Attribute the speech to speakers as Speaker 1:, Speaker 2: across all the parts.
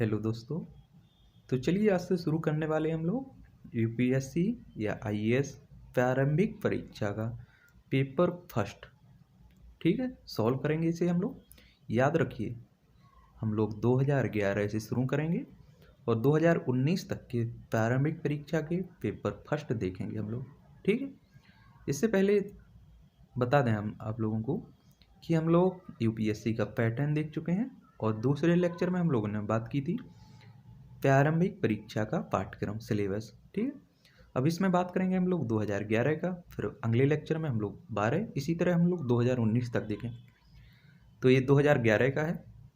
Speaker 1: Hello दोस्तों। तो चलिए आज से शुरू करने वाले हम लोग यूपीएससी या आईएएस प्रारंभिक परीक्षा का पेपर फर्स्ट। ठीक है, सॉल्व करेंगे इसे हम लोग। याद रखिए, हम लोग 2011 से शुरू करेंगे और 2019 तक के प्रारंभिक परीक्षा के पेपर फर्स्ट देखेंगे हम लोग। ठीक है, इससे पहले बता दें हम आप लोगों को कि हम लोग यूपीएससी का पैटर्न देख चुके हैं और दूसरे लेक्चर में हम लोगों ने बात की थी प्रारंभिक परीक्षा का पाठ्यक्रम सिलेबस। ठीक है, अब इसमें बात करेंगे हम लोग 2011 का, फिर अगले लेक्चर में हम लोग 12, इसी तरह हम लोग 2019 तक देखें। तो ये 2011 का है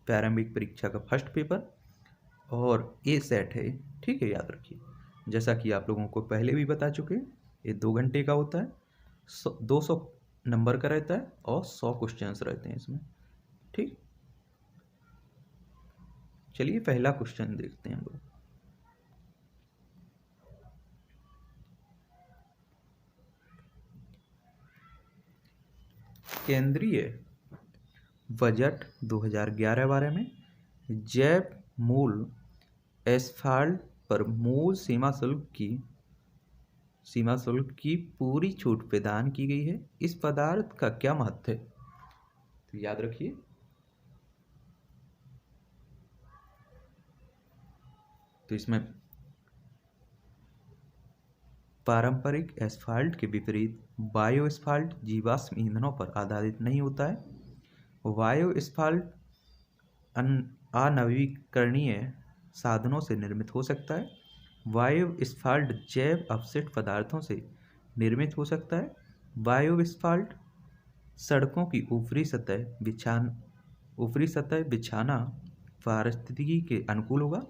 Speaker 1: प्रारंभिक परीक्षा का फर्स्ट पेपर और ए सेट है। ठीक है, याद रखिए, जैसा कि आप लोगों को पहले भी बता चुके हैं, ये 2 घंटे का होता है, 200 नंबर का रहता है और 100 क्वेश्चंस रहते हैं इसमें। ठीक, चलिए पहला क्वेश्चन देखते हैं हम लोग। केंद्रीय बजट 2011-12 में जैव मूल एस्फाल्ट पर मूल सीमा शुल्क की पूरी छूट प्रदान की गई है। इस पदार्थ का क्या महत्व है? तो याद रखिए, तो इसमें पारंपरिक एस्फाल्ट के विपरीत बायो एस्फाल्ट जीवाश्म ईंधनों पर आधारित नहीं होता है। बायो एस्फाल्ट अनवीकरणीय साधनों से निर्मित हो सकता है। बायो एस्फाल्ट जैव अपशिष्ट पदार्थों से निर्मित हो सकता है। बायो एस्फाल्ट सड़कों की ऊपरी सतह बिछाना पारिस्थितिकी के अनुकूल होगा।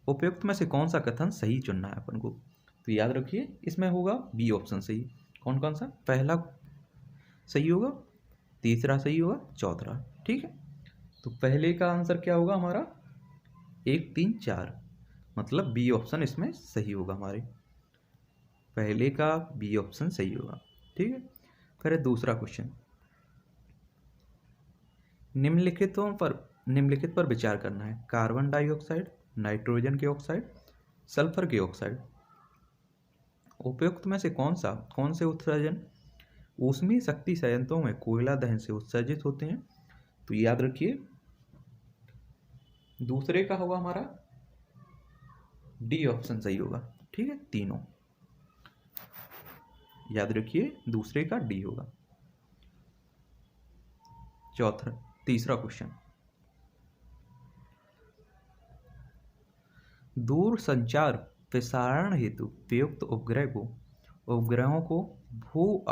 Speaker 1: उपयुक्त में से कौन सा कथन सही चुनना है अपन को? तो याद रखिए, इसमें होगा बी ऑप्शन सही। कौन कौन सा? पहला सही होगा, तीसरा सही होगा, चौथा। ठीक है, तो पहले का आंसर क्या होगा हमारा? 1, 3, 4, मतलब बी ऑप्शन इसमें सही होगा हमारे। पहले का बी ऑप्शन सही होगा। ठीक है, फिर दूसरा क्वेश्चन, निम्नलिखित पर विचार करना है। कार्बन डाइऑक्साइड, नाइट्रोजन के ऑक्साइड, सल्फर के ऑक्साइड। उपयुक्त में से कौन से उत्सर्जन ऊष्मीय शक्ति संयंत्रों में कोयला दहन से उत्सर्जित होते हैं? तो याद रखिए, दूसरे का होगा हमारा डी ऑप्शन सही होगा। ठीक है, तीनों याद रखिए, दूसरे का डी होगा। तीसरा क्वेश्चन, दूर संचार प्रसारण हेतु प्रयुक्त उपग्रहों को भू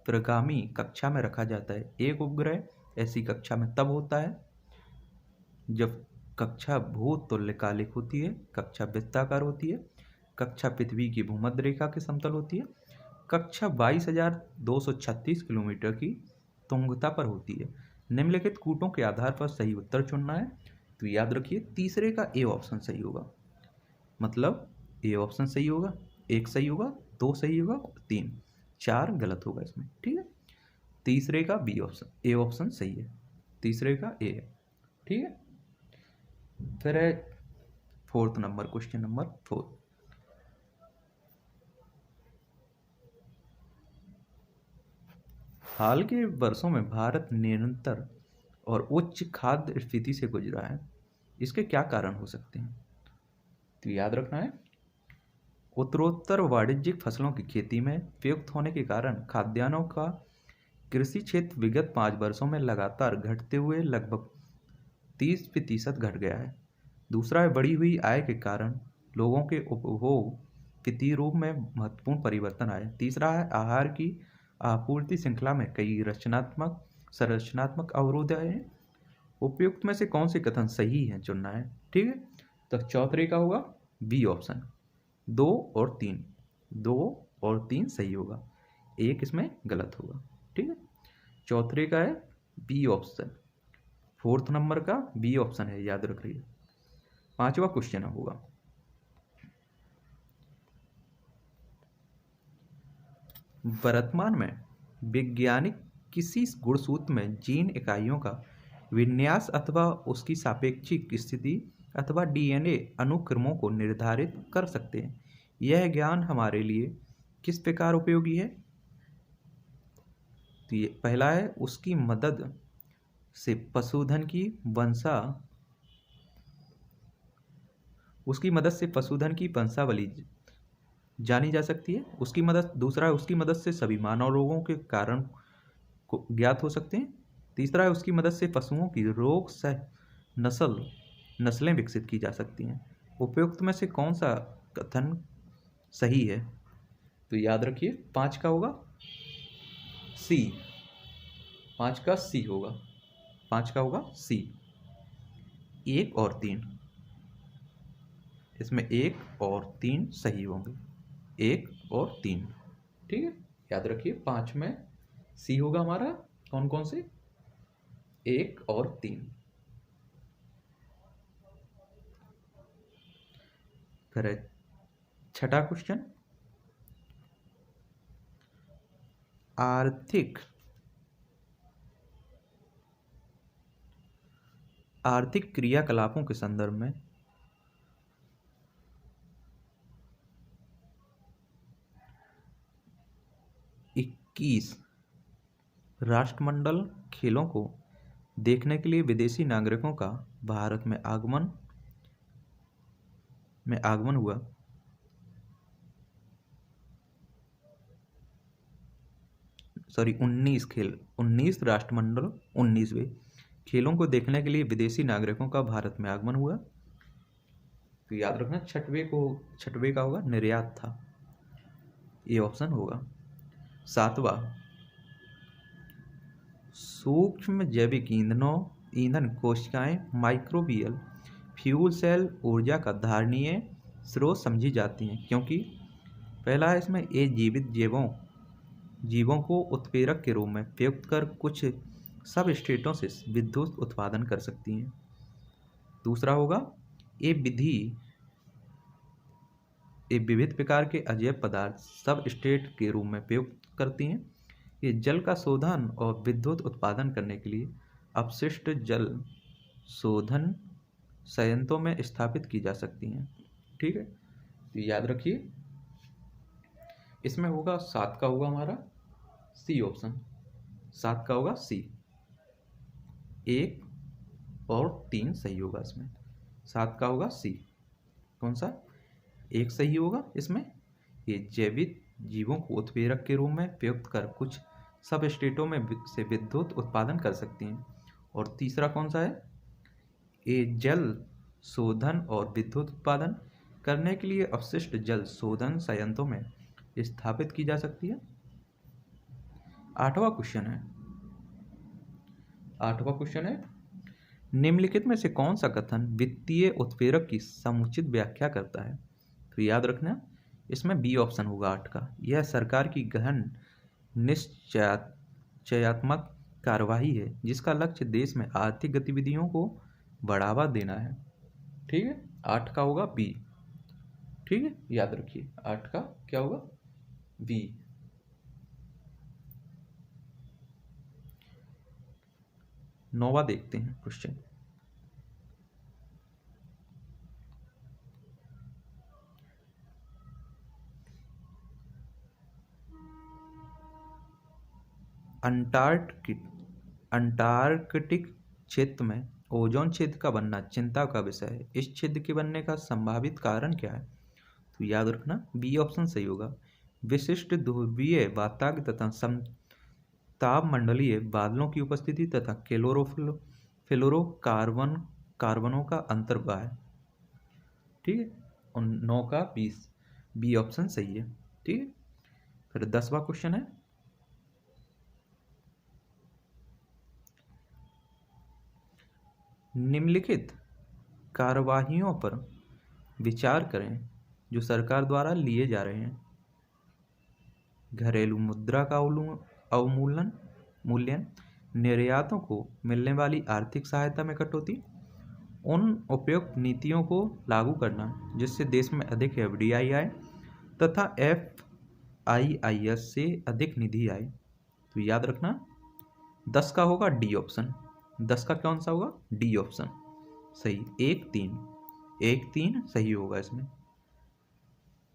Speaker 1: प्रगामी कक्षा में रखा जाता है। एक उपग्रह ऐसी कक्षा में तब होता है जब कक्षा भूतुल्यकालिक होती है, कक्षा वृत्ताकार होती है, कक्षा पृथ्वी की भूमध्य रेखा के समतल होती है, कक्षा 22,236 किलोमीटर की तुंगता पर होती है। निम्नलिखित कूटों के आधार पर सही उत्तर चुनना है। तो याद रखिए, तीसरे का ए ऑप्शन सही होगा, मतलब ए ऑप्शन सही होगा, 1 सही होगा, 2 सही होगा, 3, 4 गलत होगा इसमें। ठीक है, तीसरे का बी ऑप्शन, ए ऑप्शन सही है, तीसरे का ए है। ठीक है, फिर है फोर्थ नंबर, क्वेश्चन नंबर 4। हाल के वर्षों में भारत निरंतर और उच्च खाद्य स्फीति से गुजरा है। इसके क्या कारण हो सकते हैं? तो याद रखना है, उत्तरोत्तर वाणिज्यिक फसलों की खेती में प्रयुक्त होने के कारण खाद्यान्नों का कृषि क्षेत्र विगत 5 वर्षों में लगातार घटते हुए लगभग 30% घट गया है। दूसरा है, बढ़ी हुई आय के कारण लोगों के उपभोग प्रतिरूप में महत्वपूर्ण परिवर्तन आए। तीसरा है, आहार की आपूर्ति श्रृंखला में कई संरचनात्मक अवरोध आए हैं। उपयुक्त में से कौन से कथन सही है चुनना है। ठीक है, तो चौथे का होगा बी ऑप्शन, 2 और 3, 2 और 3 सही होगा, 1 इसमें गलत होगा। ठीक है, चौथे का है बी ऑप्शन, फोर्थ नंबर का बी ऑप्शन है, याद रखिए। पांचवा क्वेश्चन होगा, वर्तमान में वैज्ञानिक किसी गुणसूत्र में जीन इकाइयों का विन्यास अथवा उसकी सापेक्षिक स्थिति अथवा डीएनए अनुक्रमों को निर्धारित कर सकते हैं। यह ज्ञान हमारे लिए किस प्रकार उपयोगी है? तो ये पहला है, उसकी मदद से पशुधन की वंशावली जानी जा सकती है। दूसरा है, उसकी मदद से सभी मानव रोगों के कारण को ज्ञात हो सकते हैं। तीसरा है, उसकी मदद से पशुओं की रोग सह नस्लें विकसित की जा सकती हैं। उपयुक्त में से कौन सा कथन सही है? तो याद रखिए 5 का होगा सी। 5 का सी होगा। 5 का होगा सी। 1 और 3, इसमें 1 और 3 सही होंगे। 1 और 3, ठीक है। याद रखिए 5 में सी होगा हमारा। कौन कौन से? 1 और 3। फिर छठा क्वेश्चन, आर्थिक क्रियाकलापों के संदर्भ में इक्कीस राष्ट्रमंडल खेलों को देखने के लिए विदेशी नागरिकों का भारत में आगमन हुआ। सॉरी 19 राष्ट्रमंडल 19वें खेलों को देखने के लिए विदेशी नागरिकों का भारत में आगमन हुआ। तो याद रखना छठवें का होगा निर्यात था। ये ऑप्शन होगा। 7वां, सूक्ष्म जैविक ईंधन कोशिकाएं माइक्रोबियल फ्यूल सेल ऊर्जा का धारणीय स्रोत समझी जाती हैं, क्योंकि पहला है इसमें ये जीवित जीवों को उत्प्रेरक के रूप में प्रयुक्त कर कुछ सब स्टेटों से विद्युत उत्पादन कर सकती हैं। दूसरा होगा, ये विविध प्रकार के अजैव पदार्थ सब स्टेट के रूप में प्रयुक्त करती हैं। ये जल का शोधन और विद्युत उत्पादन करने के लिए अपशिष्ट जल शोधन संयंत्रों में स्थापित की जा सकती हैं। ठीक है, तो याद रखिए इसमें होगा 7 का होगा हमारा सी ऑप्शन। 7 का होगा सी। 1 और 3 सही होगा इसमें। 7 का होगा सी। कौन सा? 1 सही होगा इसमें। ये जैविक जीवों को उत्प्रेरक के रूप में प्रयुक्त कर कुछ सब स्टेटों में से विद्युत उत्पादन कर सकती हैं। और तीसरा कौन सा है? ये जल शोधन और विद्युत उत्पादन करने के लिए अपशिष्ट जल शोधन संयंत्रों में स्थापित की जा सकती है। 8वां क्वेश्चन है निम्नलिखित में से कौन सा कथन वित्तीय उत्प्रेरक की समुचित व्याख्या करता है? तो याद रखना इसमें बी ऑप्शन होगा 8 का। यह सरकार की गहन निश्चयात्मक कार्यवाही है जिसका लक्ष्य देश में आर्थिक गतिविधियों को बढ़ावा देना है। ठीक है, 8 का होगा बी। ठीक है, याद रखिए 8 का क्या होगा? बी। 9वां देखते हैं क्वेश्चन। अंटार्कटिक क्षेत्र में ओजोन छिद्र का बनना चिंता का विषय है। इस छिद्र के बनने का संभावित कारण क्या है? तो याद रखना बी ऑप्शन सही होगा। विशिष्ट ध्रुवीय वातावरण तथा समतापमंडलीय बादलों की उपस्थिति तथा फ्लोरोकार्बनों का अंतर्वाह है। ठीक है, और 9 का 20 बी ऑप्शन सही है। ठीक है, फिर 10वां क्वेश्चन है निम्नलिखित कार्यवाहियों पर विचार करें जो सरकार द्वारा लिए जा रहे हैं। घरेलू मुद्रा का मूल्यन, निर्यातों को मिलने वाली आर्थिक सहायता में कटौती, उन उपयुक्त नीतियों को लागू करना जिससे देश में अधिक एफडीआई आए तथा एफआईआईएस से अधिक निधि आए। तो याद रखना 10 का होगा डी ऑप्शन। 10 का कौन सा होगा? डी ऑप्शन सही। 1, 3 1-3 सही होगा इसमें।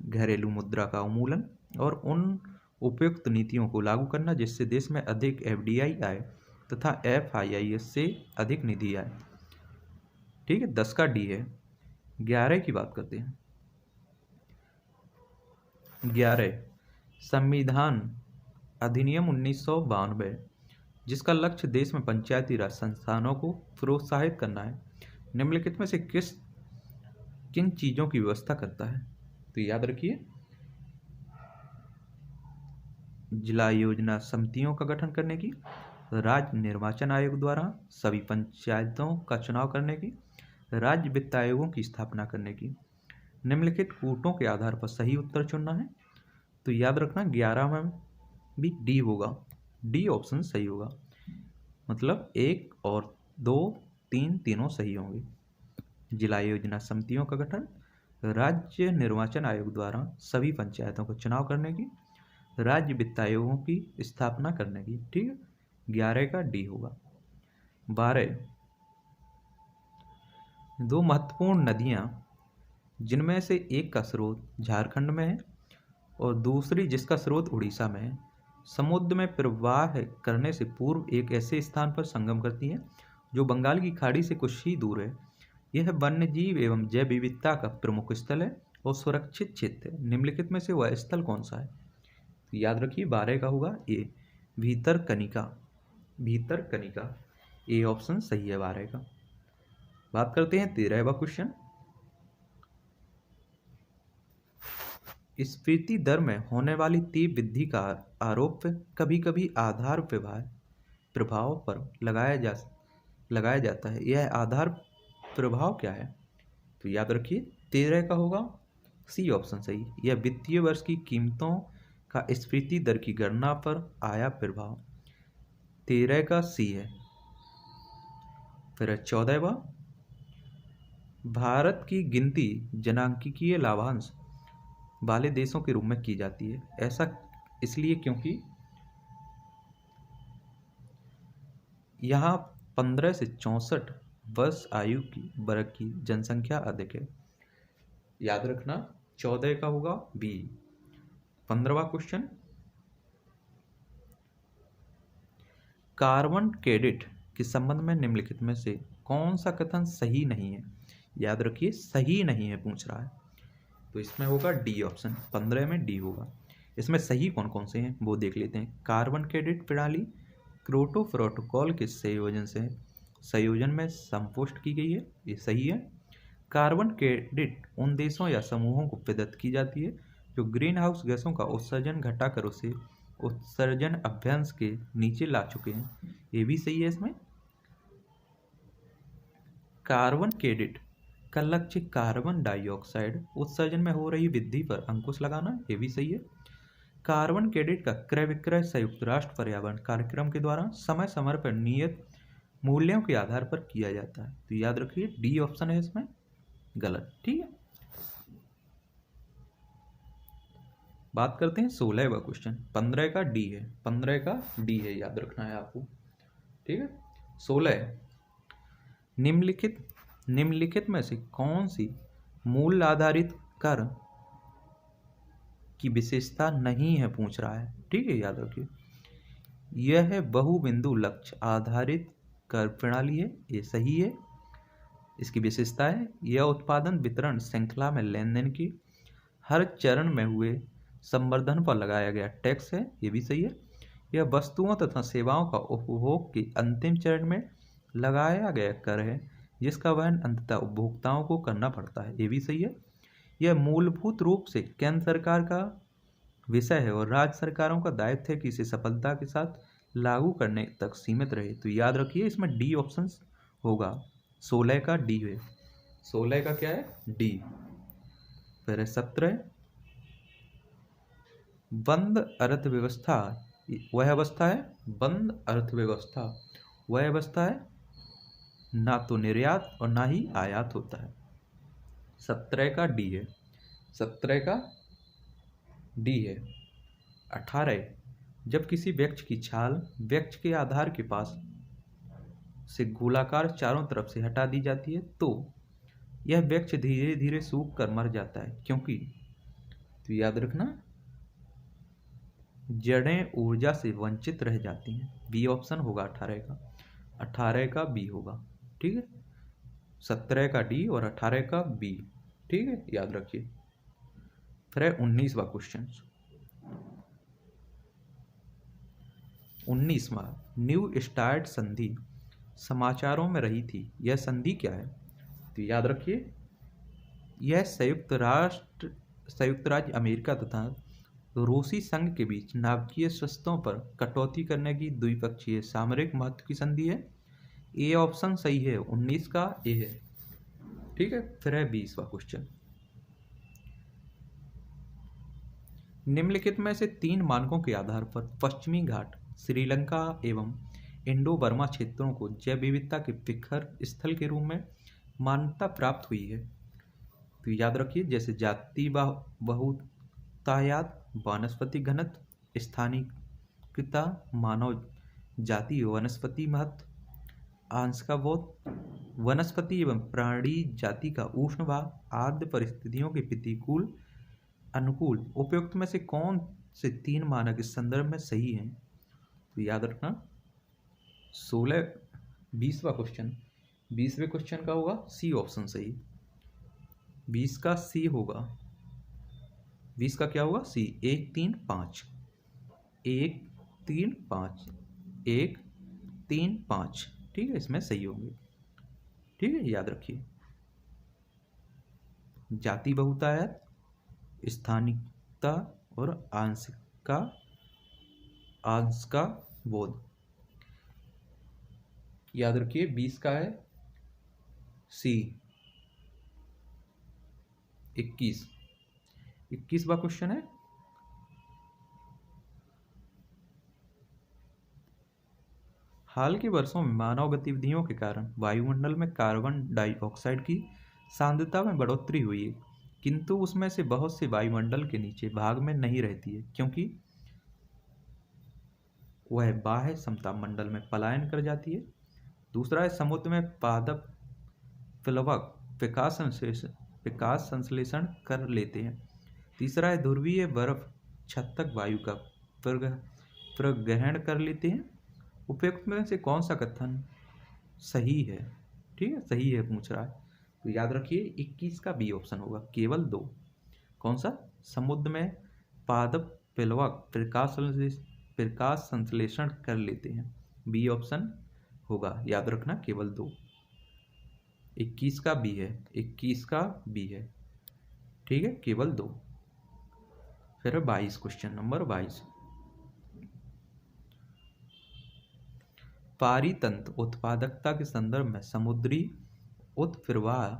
Speaker 1: घरेलू मुद्रा का उन्मूलन और उन उपयुक्त नीतियों को लागू करना जिससे देश में अधिक FDI आए तथा FIIs से अधिक निधि आए। ठीक है, 10 का D है। 11 की बात करते हैं। 11 संविधान अधिनियम 1992 जिसका लक्ष्य देश में पंचायती राज संस्थानों को प्रोत्साहित करना है, निम्नलिखित में से किन चीजों की व्यवस्था करता है? तो याद रखिए, जिला योजना समितियों का गठन करने की, राज्य निर्वाचन आयोग द्वारा सभी पंचायतों का चुनाव करने की, राज्य वित्त आयोगों की स्थापना करने की। निम्नलिखित कूटों के आधार पर सही उत्तर चुनना है। तो याद रखना 11 में भी D होगा। D ऑप्शन सही होगा, मतलब 1 और 2, 3 तीनों सही होंगे। जिला योजना समितियों का गठन, राज्य निर्वाचन आयोग द्वारा सभी पंचायतों को चुनाव करने की, राज्य वित्त आयोगों की स्थापना करने की। ठीक है, 11 का D होगा। 12 दो महत्वपूर्ण नदियां जिनमें से एक का स्रोत झारखंड में है और दूसरी जिसका स्रोत उड़ीसा में है, समुद्र में प्रवाह करने से पूर्व एक ऐसे स्थान पर संगम करती है जो बंगाल की खाड़ी से कुछ ही दूर है। यह वन्यजीव एवं जैव विविधता का प्रमुख स्थल है और सुरक्षित क्षेत्र है। निम्नलिखित में से वह स्थल कौन सा है? तो याद रखिए 12 का होगा A Bhitarkanika. Bhitarkanika A option सही है 12 का। बात करते हैं 13वां क्वेश्चन। स्फीति दर में होने वाली तीव्र वृद्धि का आरोप कभी कभी आधार प्रभाव पर लगाया जाता है। यह आधार प्रभाव क्या है? तो याद रखिए 13 का होगा C ऑप्शन सही। यह वित्तीय वर्ष की कीमतों का स्फीति दर की गणना पर आया प्रभाव। 13 का C है। फिर 14वां, भारत की गिनती जनांकीय लाभांश वाले देशों के रूप में की जाती है। ऐसा इसलिए क्योंकि यहाँ 15 से 64 वर्ष आयु की वर्ग की जनसंख्या अधिक है। याद रखना 14 का होगा B। 15वां क्वेश्चन, कार्बन क्रेडिट के संबंध में निम्नलिखित में से कौन सा कथन सही नहीं है? याद रखिए सही नहीं है पूछ रहा है, तो इसमें होगा D ऑप्शन। 15 में D होगा। इसमें सही कौन कौन से हैं वो देख लेते हैं। कार्बन क्रेडिट प्रणाली क्योटो प्रोटोकॉल के संयोजन में संपुष्ट की गई है, ये सही है। कार्बन क्रेडिट उन देशों या समूहों को प्रदत्त की जाती है जो ग्रीन हाउस गैसों का उत्सर्जन घटाकर उसे उत्सर्जन अभ्यंश के नीचे ला चुके हैं, ये भी सही है। इसमें कार्बन क्रेडिट का लक्ष्य कार्बन डाइऑक्साइड उत्सर्जन में हो रही वृद्धि पर अंकुश लगाना, ये भी सही है। कार्बन क्रेडिट का क्रय विक्रय संयुक्त राष्ट्र पर्यावरण कार्यक्रम के द्वारा समय समय पर नियत मूल्यों के आधार पर किया जाता है, तो याद रखिए D ऑप्शन है इसमें गलत। ठीक है, बात करते हैं 16वां क्वेश्चन। 15 का D है, 15 का D है, याद रखना है आपको। ठीक है, 16 निम्नलिखित में से कौन सी मूल्य आधारित कर की विशेषता नहीं है पूछ रहा है। ठीक है, याद रखिए यह बहुबिंदु लक्ष्य आधारित कर प्रणाली है, ये सही है। इसकी विशेषता है यह उत्पादन वितरण श्रृंखला में लेन देन की हर चरण में हुए संवर्धन पर लगाया गया टैक्स है, ये भी सही है। यह वस्तुओं तथा सेवाओं का उपभोग के अंतिम चरण में लगाया गया कर है जिसका वहन अंततः उपभोक्ताओं को करना पड़ता है, ये भी सही है। यह मूलभूत रूप से केंद्र सरकार का विषय है और राज्य सरकारों का दायित्व है कि इसे सफलता के साथ लागू करने तक सीमित रहे, तो याद रखिए इसमें D ऑप्शन होगा। 16 का D है, 16 का क्या है D। फिर 17 बंद अर्थव्यवस्था वह अवस्था है, बंद अर्थव्यवस्था वह अवस्था है ना तो निर्यात और ना ही आयात होता है। 17 का D है, 17 का D है। 18 जब किसी वृक्ष की छाल वृक्ष के आधार के पास से गोलाकार चारों तरफ से हटा दी जाती है तो यह वृक्ष धीरे धीरे सूख कर मर जाता है क्योंकि, तो याद रखना, जड़ें ऊर्जा से वंचित रह जाती हैं। बी ऑप्शन होगा 18 का, 18 का बी होगा। ठीक है, 17 का डी और 18 का बी। ठीक है, याद रखिए। फिर है 19वां क्वेश्चन। 19वां, न्यू स्टार्ट संधि समाचारों में रही थी, यह संधि क्या है? तो याद रखिए, यह संयुक्त राज्य अमेरिका तथा रूसी संघ के बीच नाभिकीय शस्त्रों पर कटौती करने की द्विपक्षीय सामरिक महत्व की संधि है। ए ऑप्शन सही है, 19 का ए है। ठीक है, फिर है 20वां क्वेश्चन। निम्नलिखित में से 3 मानकों के आधार पर पश्चिमी घाट श्रीलंका एवं इंडो बर्मा क्षेत्रों को जैव विविधता के शिखर स्थल के रूप में मान्यता प्राप्त हुई है। तो याद रखिए, जैसे जाति बहुतायात, वनस्पति घनत्व, स्थानिकता, मानव जाति वनस्पति महत्व, अंश का बोध, वनस्पति एवं प्राणी जाति का उष्ण भाव आदि परिस्थितियों के प्रतिकूल अनुकूल उपयुक्त में से कौन से 3 मानक इस संदर्भ में सही हैं? तो याद रखना 20वां क्वेश्चन, 20वें क्वेश्चन का होगा सी ऑप्शन सही। 20 का सी होगा, 20 का क्या होगा? सी। 1 3 5, 1 3 5, 1 3 5। ठीक है, इसमें सही होंगे। ठीक है, याद रखिए। जाति बहुतायत, स्थानिकता और अंश का बोध। याद रखिए 20 का है सी। 21वां क्वेश्चन है, हाल के वर्षों में मानव गतिविधियों के कारण वायुमंडल में कार्बन डाइऑक्साइड की सांद्रता में बढ़ोतरी हुई है, किंतु उसमें से बहुत से वायुमंडल के नीचे भाग में नहीं रहती है क्योंकि वह बाह्य समताप मंडल में पलायन कर जाती है। दूसरा है समुद्र में पादप प्लवक विकास संश्लेषण कर लेते हैं। तीसरा है ध्रुवीय बर्फ छत्तक वायु का प्रग्रहण कर लेते हैं। उपयुक्त में से कौन सा कथन सही है? ठीक है, सही है पूछ रहा है, तो याद रखिए 21 का बी ऑप्शन होगा, केवल 2। कौन सा? समुद्र में पादप प्लवक प्रकाश संश्लेषण कर लेते हैं, बी ऑप्शन होगा, याद रखना केवल 2। 21 का बी है, 21 का बी है। ठीक है, केवल 2। फिर 22 क्वेश्चन नंबर 22, पारितंत्र उत्पादकता के संदर्भ में समुद्री उत्प्रवाह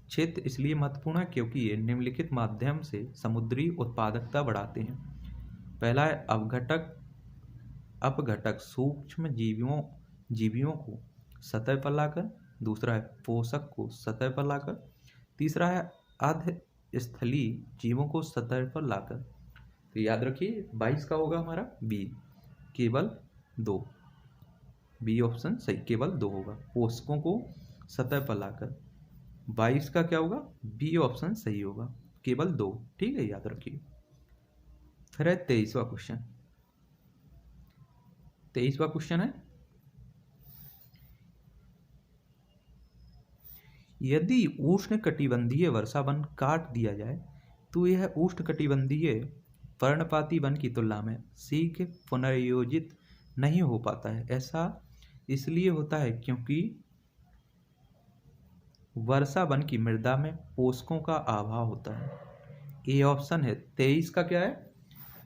Speaker 1: क्षेत्र इसलिए महत्वपूर्ण है क्योंकि ये निम्नलिखित माध्यम से समुद्री उत्पादकता बढ़ाते हैं। पहला है अपघटक सूक्ष्म जीवियों को सतह पर लाकर, दूसरा है पोषक को सतह पर लाकर, तीसरा है अर्धस्थलीय जीवों को सतह पर लाकर। तो याद रखिए 22 का होगा हमारा बी, केवल 2। बी ऑप्शन सही, केवल 2 होगा, पोषकों को सतह पर लाकर। 22 का क्या होगा? बी ऑप्शन सही होगा, केवल 2। ठीक है, याद रखिए। फिर है 23वां क्वेश्चन। 23वां क्वेश्चन है, यदि उष्णकटिबंधीय वर्षा वन काट दिया जाए तो यह उष्णकटिबंधीय पर्णपाती वन की तुलना में शीघ्र पुनर्योजित नहीं हो पाता है। ऐसा इसलिए होता है क्योंकि वर्षा वन की मृदा में पोषकों का अभाव होता है। ए ऑप्शन है 23 का क्या है?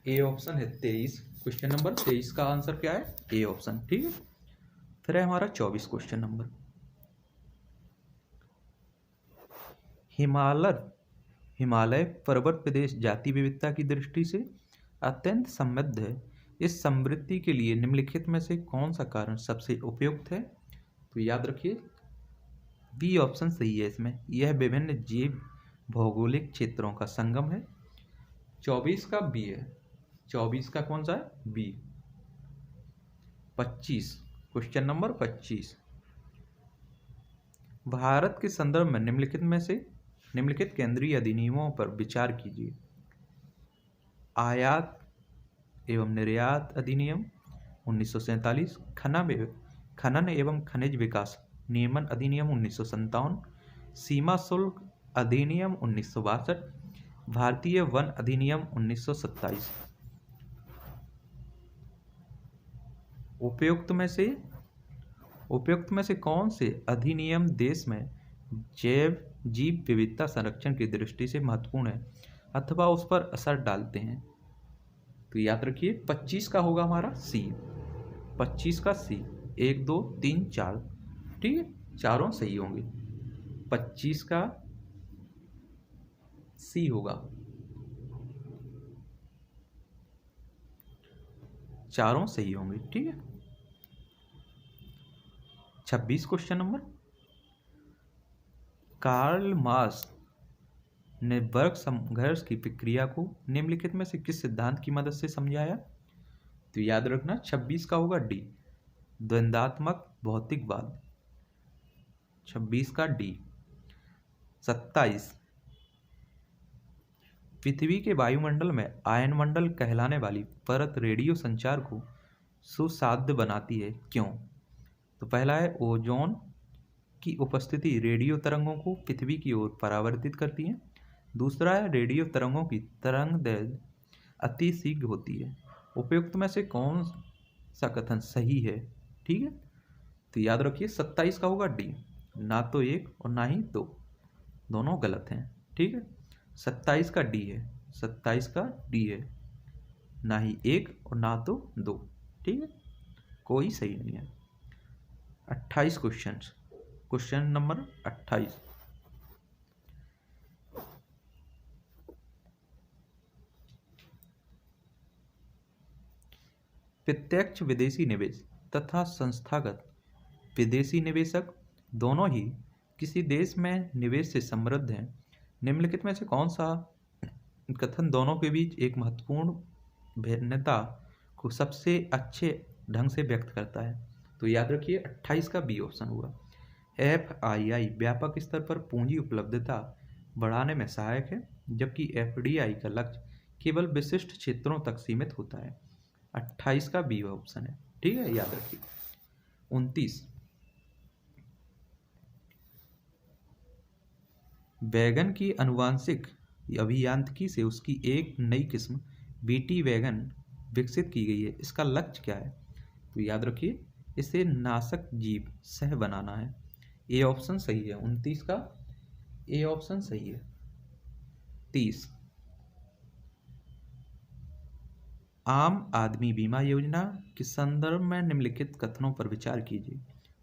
Speaker 1: ए ऑप्शन है 23। क्वेश्चन नंबर 23 का आंसर क्या है? A option. ठीक है, फिर है हमारा 24 क्वेश्चन नंबर, हिमालय पर्वत प्रदेश जाति विविधता की दृष्टि से अत्यंत समृद्ध है। इस समृद्धि के लिए निम्नलिखित में से कौन सा कारण सबसे उपयुक्त है? तो याद रखिए बी ऑप्शन सही है इसमें। यह विभिन्न जीव भौगोलिक क्षेत्रों का संगम है। 24 का बी है। 24 का कौन सा है? बी। 25 क्वेश्चन नंबर 25, भारत के संदर्भ में निम्नलिखित केंद्रीय अधिनियमों पर विचार कीजिए। आयात एवं निर्यात अधिनियम 1947, खनन एवं खनिज विकास नियमन अधिनियम 1957, सीमा शुल्क अधिनियम 1962, भारतीय वन अधिनियम 1927। उपयुक्त में से कौन से अधिनियम देश में जीव विविधता संरक्षण की दृष्टि से महत्वपूर्ण है अथवा उस पर असर डालते हैं? तो याद रखिए 25 का होगा हमारा सी, 25 का सी। 1 2 3 4, ठीक है, चारों सही होंगे। 25 का सी होगा, चारों सही होंगे, ठीक है। 26 क्वेश्चन नंबर, कार्ल मार्क्स ने वर्ग संघर्ष की प्रक्रिया को निम्नलिखित में से किस सिद्धांत की मदद से समझाया? तो याद रखना 26 का होगा डी, द्वंद्वात्मक भौतिकवाद। 26 का डी। 27, पृथ्वी के वायुमंडल में आयनमंडल कहलाने वाली परत रेडियो संचार को सुसाध्य बनाती है, क्यों? तो पहला है ओजोन की उपस्थिति रेडियो तरंगों को पृथ्वी की ओर परावर्तित करती है। दूसरा है रेडियो तरंगों की तरंगदैर्घ्य अति शीघ्र होती है। उपयुक्त में से कौन सा कथन सही है? ठीक है, तो याद रखिए 27 का होगा डी, ना तो 1 और ना ही 2, दोनों गलत हैं, ठीक है। 27 का डी है, 27 का डी है, ना ही 1 और ना तो 2, ठीक है, कोई सही नहीं है। 28 क्वेश्चन नंबर 28, प्रत्यक्ष विदेशी निवेश तथा संस्थागत विदेशी निवेशक दोनों ही किसी देश में निवेश से समृद्ध हैं। निम्नलिखित में से कौन सा कथन दोनों के बीच एक महत्वपूर्ण भिन्नता को सबसे अच्छे ढंग से व्यक्त करता है? तो याद रखिए 28 का बी ऑप्शन होगा। FII व्यापक स्तर पर पूंजी उपलब्धता बढ़ाने में सहायक है, जबकि FDI का लक्ष्य केवल विशिष्ट क्षेत्रों तक सीमित होता है। 28 का बी ऑप्शन है, ठीक है, याद रखिए। 29, वैगन की आनुवांशिक अभियांत्रिकी से उसकी एक नई किस्म बीटी वैगन विकसित की गई है। इसका लक्ष्य क्या है? तो याद रखिए इसे नाशक जीव सह बनाना है। ए ऑप्शन सही है, 29 का ए ऑप्शन सही है। 30, आम आदमी बीमा योजना के संदर्भ में निम्नलिखित कथनों पर विचार कीजिए।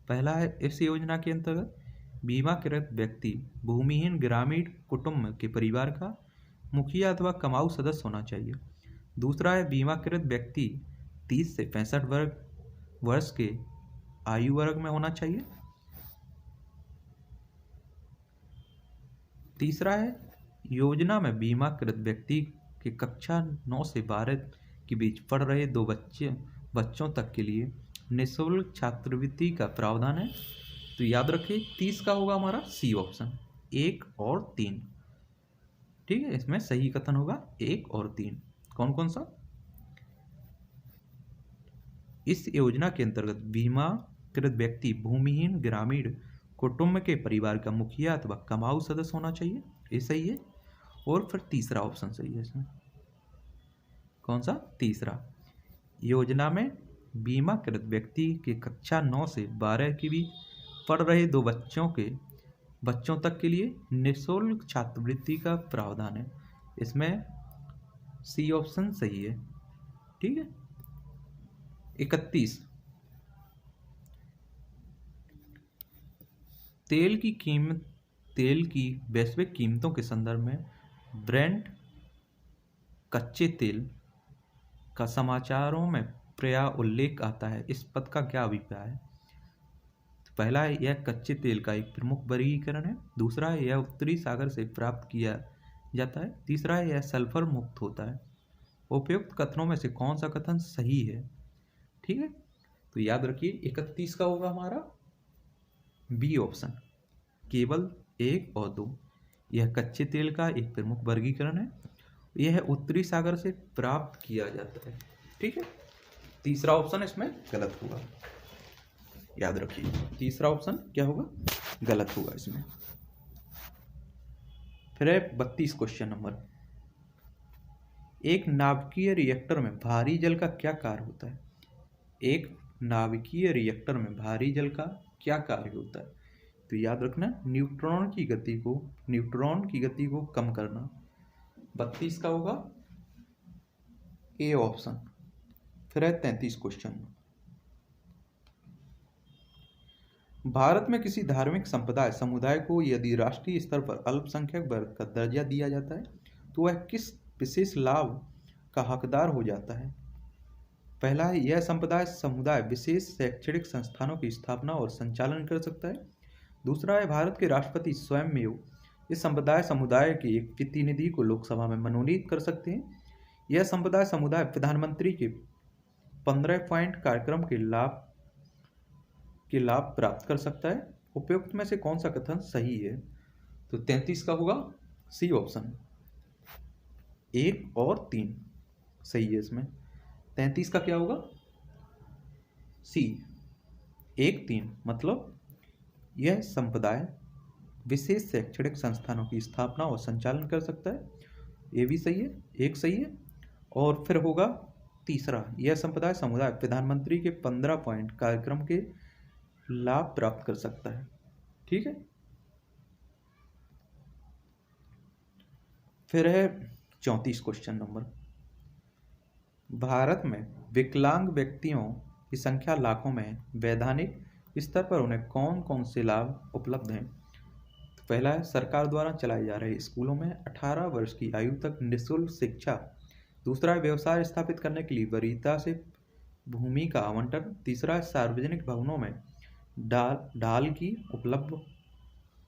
Speaker 1: पहला है इस योजना के अंतर्गत बीमाकृत व्यक्ति भूमिहीन ग्रामीण कुटुंब के परिवार का मुखिया अथवा कमाऊ सदस्य होना चाहिए। दूसरा है बीमाकृत व्यक्ति 30 से 65 वर्ष के आयु वर्ग में होना चाहिए। तीसरा है योजना में बीमाकृत व्यक्ति के कक्षा 9 से 12 के बीच पढ़ रहे 2 बच्चों तक के लिए निःशुल्क छात्रवृत्ति का प्रावधान है। तो याद रखिए 30 का होगा हमारा सी ऑप्शन, 1 और 3, ठीक है, इसमें सही कथन होगा 1 और 3। कौन कौन सा? इस योजना के अंतर्गत बीमाकृत व्यक्ति भूमिहीन ग्रामीण कुटुंब के परिवार का मुखिया अथवा कमाऊ सदस्य होना चाहिए, ये सही है। और फिर तीसरा ऑप्शन सही है इसमें, कौन सा? तीसरा, योजना में बीमाकृत व्यक्ति के कक्षा 9 से 12 के बीच पढ़ रहे 2 बच्चों तक के लिए निःशुल्क छात्रवृत्ति का प्रावधान है। इसमें सी ऑप्शन सही है, ठीक है। 31, तेल की वैश्विक कीमतों के संदर्भ में ब्रेंट कच्चे तेल का समाचारों में प्रायः उल्लेख आता है। इस पद का क्या अभिप्राय है? तो पहला है यह कच्चे तेल का एक प्रमुख वर्गीकरण है। दूसरा है यह उत्तरी सागर से प्राप्त किया जाता है। तीसरा है यह सल्फर मुक्त होता है। उपयुक्त कथनों में से कौन सा कथन सही है? ठीक है, तो याद रखिए 31 का होगा हमारा बी ऑप्शन, केवल 1 और 2। यह कच्चे तेल का एक प्रमुख वर्गीकरण है। यह उत्तरी सागर से प्राप्त किया जाता है। ठीक है, तीसरा ऑप्शन इसमें गलत होगा, याद रखिए। तीसरा ऑप्शन क्या होगा, गलत होगा इसमें। फिर है 32 क्वेश्चन नंबर। एक नाभिकीय रिएक्टर में भारी जल का क्या कार्य होता है? एक नाभिकीय रिएक्टर में भारी जल का क्या कार्य होता है? तो याद रखना, न्यूट्रॉन की गति को कम करना। 32 का होगा ए ऑप्शन। फिर है 33 क्वेश्चन। भारत में किसी धार्मिक समुदाय को यदि राष्ट्रीय स्तर पर अल्पसंख्यक वर्ग का दर्जा दिया जाता है तो वह किस विशेष लाभ का हकदार हो जाता है? पहला है, यह समुदाय विशेष शैक्षणिक संस्थानों की स्थापना और संचालन कर सकता है। दूसरा है, भारत के राष्ट्रपति स्वयं इस समुदाय के एक प्रतिनिधि को लोकसभा में मनोनीत कर सकते हैं। यह समुदाय प्रधानमंत्री के 15 पॉइंट कार्यक्रम के लाभ प्राप्त कर सकता है। उपयुक्त में से कौन सा कथन सही है? तो 33 का होगा सी ऑप्शन, 1 और 3 सही है इसमें। 33 का क्या होगा, सी 1, 3, मतलब यह संप्रदाय विशेष शैक्षणिक संस्थानों की स्थापना और संचालन कर सकता है। ये भी सही है, एक सही है। और फिर होगा तीसरा, यह समुदाय प्रधानमंत्री के 15 पॉइंट कार्यक्रम के लाभ प्राप्त कर सकता है। ठीक है, फिर है 34 क्वेश्चन नंबर। भारत में विकलांग व्यक्तियों की संख्या लाखों में है। वैधानिक स्तर पर उन्हें कौन कौन से लाभ उपलब्ध हैं? तो पहला है, सरकार द्वारा चलाए जा रहे स्कूलों में 18 वर्ष की आयु तक निःशुल्क शिक्षा। दूसरा है, व्यवसाय स्थापित करने के लिए वरीयता से भूमि का आवंटन। तीसरा है, सार्वजनिक भवनों में ढाल की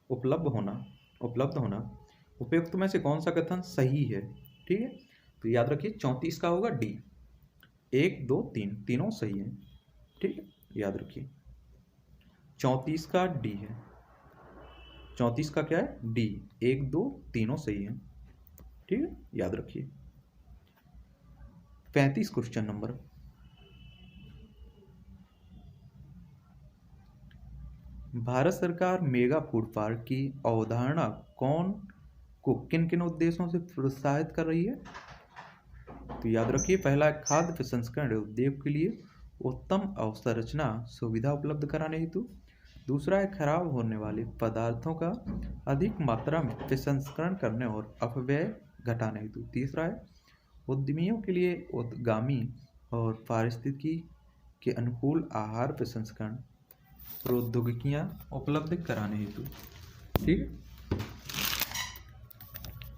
Speaker 1: उपलब्ध होना। उपयुक्त में से कौन सा कथन सही है? ठीक है, तो याद रखिए 34 का होगा डी, 1, 2, 3 तीनों सही है। ठीक है, याद रखिए 34 का डी है। 34 का क्या है, डी, 1, 2 तीनों सही है। ठीक है, याद रखिए। 35 क्वेश्चन नंबर। भारत सरकार मेगा फूड पार्क की अवधारणा किन किन उद्देश्यों से प्रोत्साहित कर रही है? तो याद रखिए, पहला है, खाद्य प्रसंस्करण उद्योग के लिए उत्तम अवसंरचना सुविधा उपलब्ध कराने हेतु। दूसरा है, खराब होने वाले पदार्थों का अधिक मात्रा में प्रसंस्करण करने और अपव्यय घटाने हेतु। तीसरा है, उद्यमियों के लिए उद्गामी और पारिस्थितिकी के अनुकूल आहार प्रसंस्करण प्रौद्योगिकियां उपलब्ध कराने हेतु। ठीक है,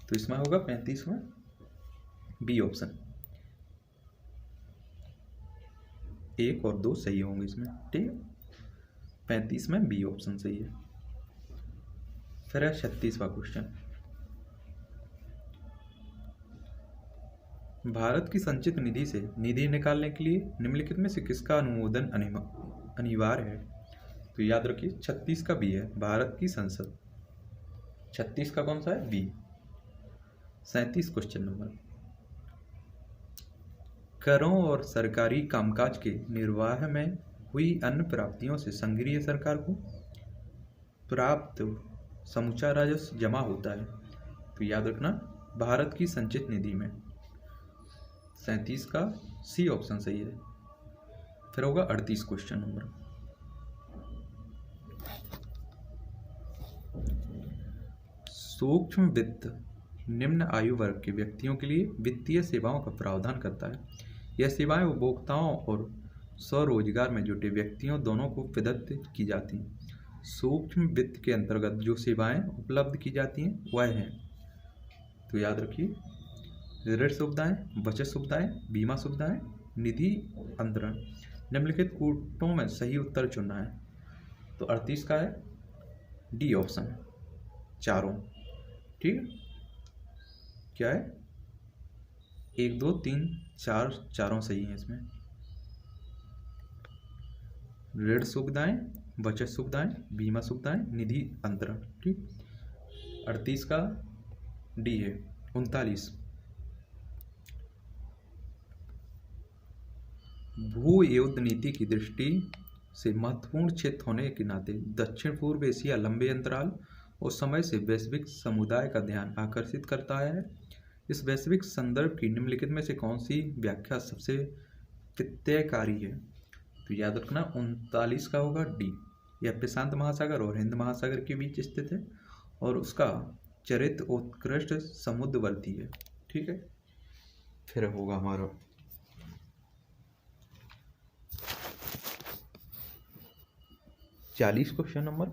Speaker 1: तो इसमें होगा 35 में बी ऑप्शन, 1 और 2 सही होंगे इसमें। ठीक है, 35 में बी ऑप्शन सही है। फिर है 36वां क्वेश्चन। भारत की संचित निधि से निधि निकालने के लिए निम्नलिखित में से किसका अनुमोदन अनिवार्य है? तो याद रखिए 36 का बी है, भारत की संसद। 36 का कौन सा है, बी। 37 question number. करों और सरकारी कामकाज के निर्वाह में हुई अन्य प्राप्तियों से संघीय सरकार को प्राप्त समूचा राजस्व जमा होता है। तो याद रखना, भारत की संचित निधि में। 37 का सी ऑप्शन सही है। फिर होगा 38 क्वेश्चन नंबर। सूक्ष्म वित्त निम्न आयु वर्ग के व्यक्तियों के लिए वित्तीय सेवाओं का प्रावधान करता है। यह सेवाएं उपभोक्ताओं और स्वरोजगार में जुटे व्यक्तियों दोनों को प्रदत्त की जाती हैं। सूक्ष्म वित्त के अंतर्गत जो सेवाएं उपलब्ध की जाती हैं वह हैं, तो याद रखिए, ऋण सुविधाएं, बचत सुविधाएं, बीमा सुविधाएं, निधि अंतरण। निम्नलिखित कूटों में सही उत्तर चुनना है। तो 38 का है डी ऑप्शन, चारों। ठीक, क्या है, 1, 2, 3, 4 चारों सही है इसमें। ऋण सुविधाएं, बचत सुविधाएं, बीमा सुविधाएं, निधि अंतरण। ठीक। 38 का डी है। 39 भू युद्ध नीति की दृष्टि से महत्वपूर्ण क्षेत्र होने के नाते दक्षिण पूर्व एशिया लंबे अंतराल और समय से वैश्विक समुदाय का ध्यान आकर्षित करता है। इस वैश्विक संदर्भ की निम्नलिखित में से कौन सी व्याख्या सबसे प्रत्ययकारी है? तो याद रखना 39 का होगा डी। यह प्रशांत महासागर और हिंद महासागर के बीच स्थित है और उसका चरित्र उत्कृष्ट समुद्रवर्ती है। ठीक है। फिर होगा हमारा 40 क्वेश्चन नंबर।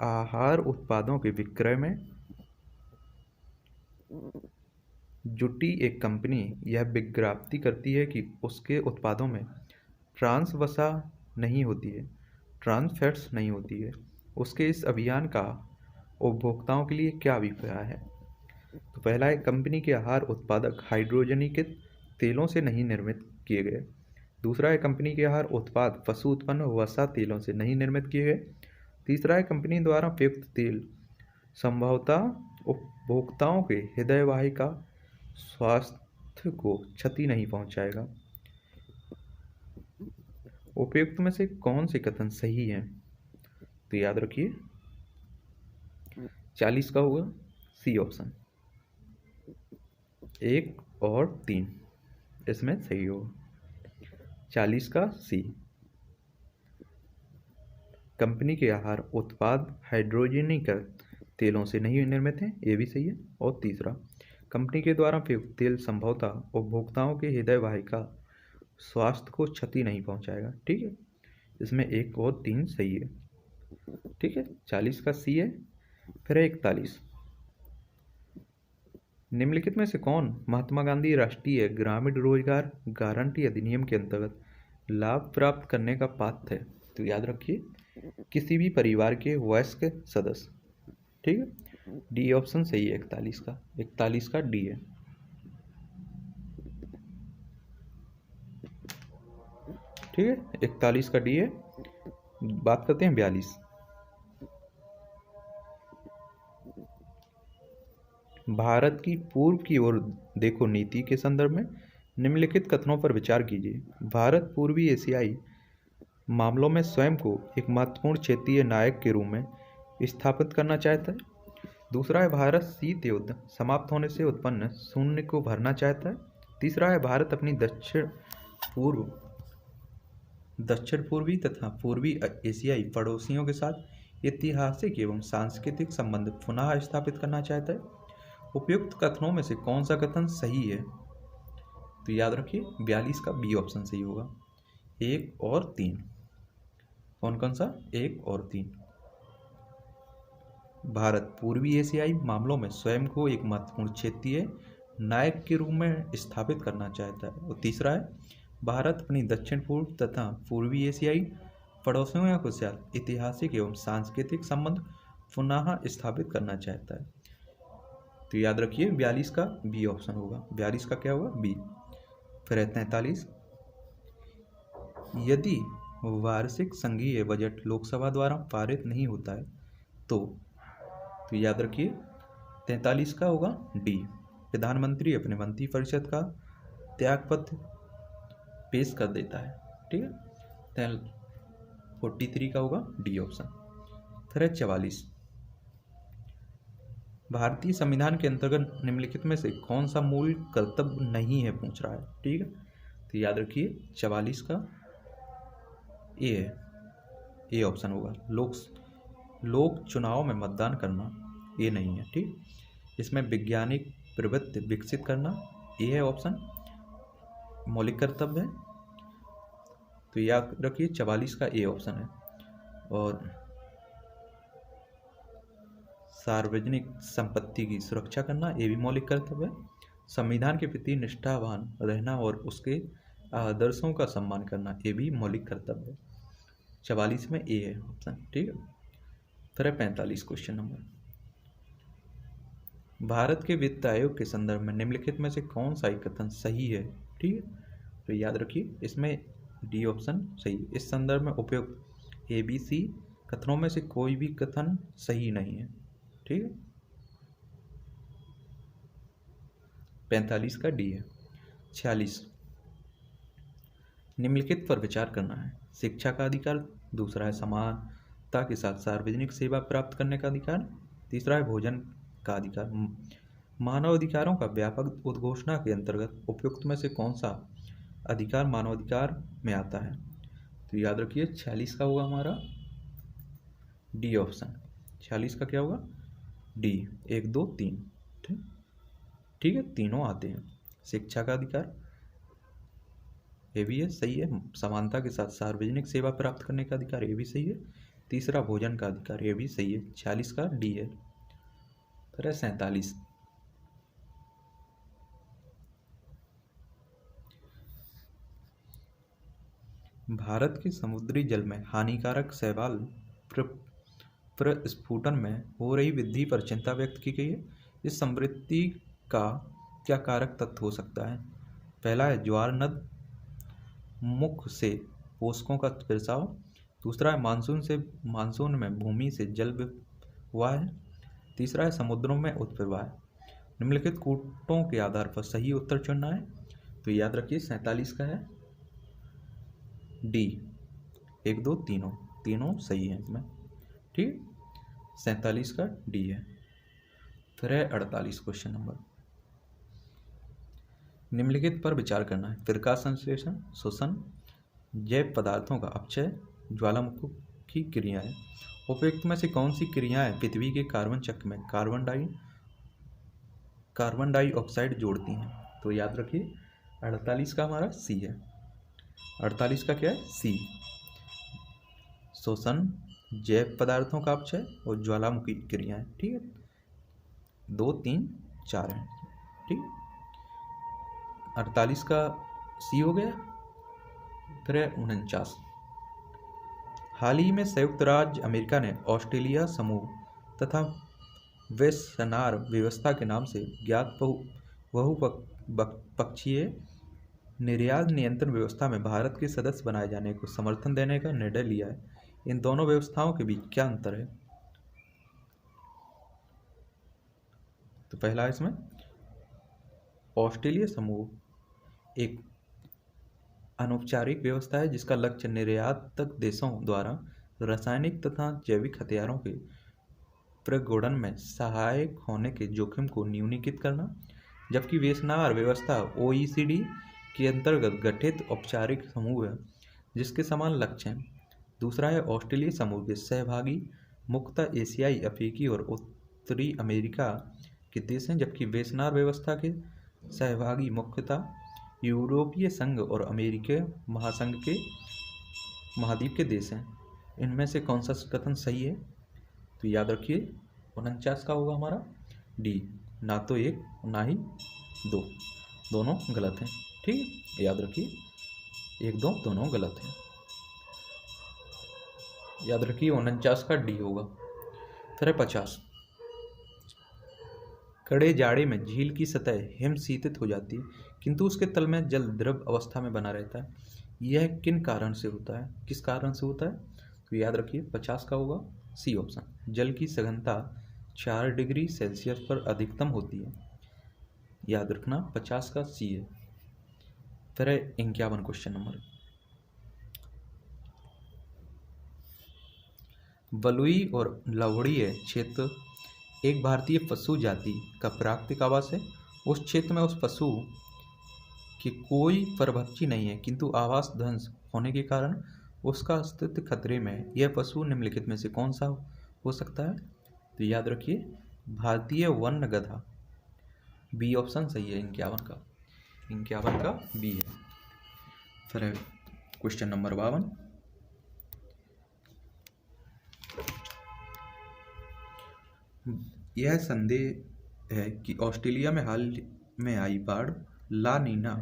Speaker 1: आहार उत्पादों के विक्रय में जुटी एक कंपनी यह विज्ञप्ति करती है कि उसके उत्पादों में ट्रांस वसा नहीं होती है, ट्रांस फैट्स नहीं होती है। उसके इस अभियान का उपभोक्ताओं के लिए क्या अभिप्राय है? तो पहला है, कंपनी के आहार उत्पादक हाइड्रोजनीकृत तेलों से नहीं निर्मित किए गए। दूसरा है, कंपनी के आहार उत्पाद पशु उत्पन्न वसा तेलों से नहीं निर्मित किए गए। तीसरा है, कंपनी द्वारा प्रयुक्त तेल संभवतः उपभोक्ताओं के हृदय वाहिका स्वास्थ्य को क्षति नहीं पहुंचाएगा। उपयुक्त में से कौन से कथन सही हैं? तो याद रखिए 40 का होगा सी ऑप्शन, 1 और 3 इसमें सही होगा। 40 का सी, कंपनी के आहार उत्पाद हाइड्रोजनीकृत तेलों से नहीं निर्मित हैं, ये भी सही है। और तीसरा, कंपनी के द्वारा प्रयुक्त तेल संभवतः उपभोक्ताओं के हृदय वाहिका स्वास्थ्य को क्षति नहीं पहुंचाएगा। ठीक है, इसमें 1 और 3 सही है। ठीक है, 40 का सी है। फिर है 41, निम्नलिखित में से कौन महात्मा गांधी राष्ट्रीय ग्रामीण रोजगार गारंटी अधिनियम के अंतर्गत लाभ प्राप्त करने का पात्र है? तो याद रखिए किसी भी परिवार के वयस्क सदस्य। ठीक है, डी ऑप्शन सही है 41 का। 41 का डी है। ठीक है, 41 का डी है। बात करते हैं 42। भारत की पूर्व की ओर देखो नीति के संदर्भ में निम्नलिखित कथनों पर विचार कीजिए। भारत पूर्वी एशियाई मामलों में स्वयं को एक महत्वपूर्ण क्षेत्रीय नायक के रूप में स्थापित करना चाहता है। दूसरा है, भारत शीत युद्ध समाप्त होने से उत्पन्न शून्य को भरना चाहता है। तीसरा है, भारत अपनी दक्षिण पूर्वी तथा पूर्वी एशियाई पड़ोसियों के साथ ऐतिहासिक एवं सांस्कृतिक संबंध पुनः स्थापित करना चाहता है। उपयुक्त कथनों में से कौन सा कथन सही है? तो याद रखिए 42 का बी ऑप्शन सही होगा। 1 और 3 कौन कौन सा? 1 और 3। भारत पूर्वी एशियाई मामलों में स्वयं को एक महत्वपूर्ण क्षेत्रीय नायक के रूप में स्थापित करना चाहता है। और तीसरा है, भारत अपनी दक्षिण पूर्व तथा पूर्वी एशियाई पड़ोसियों के साथ ऐतिहासिक एवं सांस्कृतिक संबंध पुनः स्थापित करना चाहता है। तो याद रखिए 42 का बी ऑप्शन होगा। 42 का क्या होगा? बी। फिर है 43, यदि वार्षिक संघीय बजट लोकसभा द्वारा पारित नहीं होता है तो याद रखिए 43 का होगा डी, प्रधानमंत्री अपने मंत्रिपरिषद का त्यागपत्र पेश कर देता है। ठीक है, 43 का होगा डी ऑप्शन। फिर है 44, भारतीय संविधान के अंतर्गत निम्नलिखित में से कौन सा मूल कर्तव्य नहीं है पूछ रहा है। ठीक है, तो याद रखिए 44 का ए है, ए ऑप्शन होगा। लोक चुनाव में मतदान करना, ये नहीं है। ठीक, इसमें वैज्ञानिक प्रवृत्ति विकसित करना, ये है ऑप्शन, मौलिक कर्तव्य है। तो याद रखिए 44 का ए ऑप्शन है। और सार्वजनिक संपत्ति की सुरक्षा करना, ये भी मौलिक कर्तव्य है। संविधान के प्रति निष्ठावान रहना और उसके आदर्शों का सम्मान करना, ये भी मौलिक कर्तव्य है। 44 में ए है ऑप्शन। ठीक है, फिर है 45 क्वेश्चन नंबर, भारत के वित्त आयोग के संदर्भ में निम्नलिखित में से कौन सा कथन सही है? ठीक है, तो याद रखिए इसमें डी ऑप्शन सही। इस संदर्भ में उपयुक्त ABC कथनों में से कोई भी कथन सही नहीं है। ठीक है, 45 का डी है। 46, निम्नलिखित पर विचार करना है। शिक्षा का अधिकार, दूसरा है समानता के साथ सार्वजनिक सेवा प्राप्त करने का अधिकार, तीसरा है भोजन का अधिकार। मानव अधिकारों का व्यापक उद्घोषणा के अंतर्गत उपयुक्त में से कौन सा अधिकार मानवाधिकार में आता है? तो याद रखिए 46 का होगा हमारा डी ऑप्शन। 46 का क्या होगा? डी। 1 2 3। ठीक है, तीनों आते हैं। शिक्षा का अधिकार ये भी है, सही है। समानता के साथ सार्वजनिक सेवा प्राप्त करने का अधिकार ये भी सही है। तीसरा भोजन का अधिकार ये भी सही है। 46 का डी है। फिर है 47, भारत के समुद्री जल में हानिकारक शैवाल प्रस्फुटन में हो रही वृद्धि पर चिंता व्यक्त की गई है। इस समृद्धि का क्या कारक तत्व हो सकता है? पहला है ज्वार नद मुख से पोषकों का रिसाव, दूसरा है मानसून में भूमि से जल प्रवाह, तीसरा है समुद्रों में उत्प्रवाह। निम्नलिखित कूटों के आधार पर सही उत्तर चुनना है। तो याद रखिए 47 का है डी। 1 2 तीनों सही है इसमें। ठीक, 47 का डी है। फिर है 48 क्वेश्चन नंबर, निम्नलिखित पर विचार करना है। फिरका संश्लेषण, श्वसन, जैव पदार्थों का अपचय, ज्वालामुखी क्रियाएं। उपयुक्त में से कौन सी क्रियाएं पृथ्वी के कार्बन चक्र में कार्बन डाइऑक्साइड जोड़ती हैं? तो याद रखिए 48 का हमारा सी है। 48 का क्या है? सी। श्वसन, जैव पदार्थों का अपचय और ज्वालामुखी क्रियाएं। ठीक है, 2 3 4 है। ठीक, 48 का सी हो गया। फिर है 49, हाल ही में संयुक्त राज्य अमेरिका ने ऑस्ट्रेलिया समूह तथा वेस्टनार व्यवस्था के नाम से ज्ञात बहुपक्षीय निर्यात नियंत्रण व्यवस्था में भारत के सदस्य बनाए जाने को समर्थन देने का निर्णय लिया है। इन दोनों व्यवस्थाओं के बीच क्या अंतर है? तो पहला इसमें ऑस्ट्रेलिया समूह एक अनौपचारिक व्यवस्था है जिसका लक्ष्य निर्यातक देशों द्वारा रासायनिक तथा जैविक हथियारों के प्रगुणन में सहायक होने के जोखिम को न्यूनीकृत करना, जबकि वेस्टनार व्यवस्था OECD के अंतर्गत गठित औपचारिक समूह है जिसके समान लक्ष्य हैं। दूसरा है ऑस्ट्रेलिया समूह के सहभागी मुख्यतः एशियाई, अफ्रीकी और उत्तरी अमेरिका के देश हैं, जबकि वेस्टनार व्यवस्था के सहभागी मुख्यतः यूरोपीय संघ और अमेरिकी महासंघ के महाद्वीप के देश हैं। इनमें से कौन सा कथन सही है? तो याद रखिए 49 का होगा हमारा डी। ना तो 1 ना ही 2, दोनों गलत हैं। ठीक है, याद रखिए 1 2 दोनों गलत हैं। याद रखिए 49 का डी होगा। फिर 50, कड़े जाड़े में झील की सतह हिमशीतित हो जाती है किंतु उसके तल में जल द्रव अवस्था में बना रहता है। यह किन कारण से होता है? किस कारण से होता है? तो याद रखिए 50 का होगा सी ऑप्शन। जल की सघनता 4 डिग्री सेल्सियस पर अधिकतम होती है। याद रखना 50 का सी है। फिर है 51 क्वेश्चन नंबर, बलुई और लवणीय क्षेत्र एक भारतीय पशु जाति का प्राकृतिक आवास है। उस क्षेत्र में उस पशु की कोई परभक्षी नहीं है किंतु आवास ध्वंस होने के कारण उसका अस्तित्व खतरे में है। यह पशु निम्नलिखित में से कौन सा हो सकता है? तो याद रखिए भारतीय वन्य गधा। बी ऑप्शन सही है 51 का बी है। फिर है क्वेश्चन नंबर 52, यह संदेह है कि ऑस्ट्रेलिया में हाल में आई बाढ़ ला नीना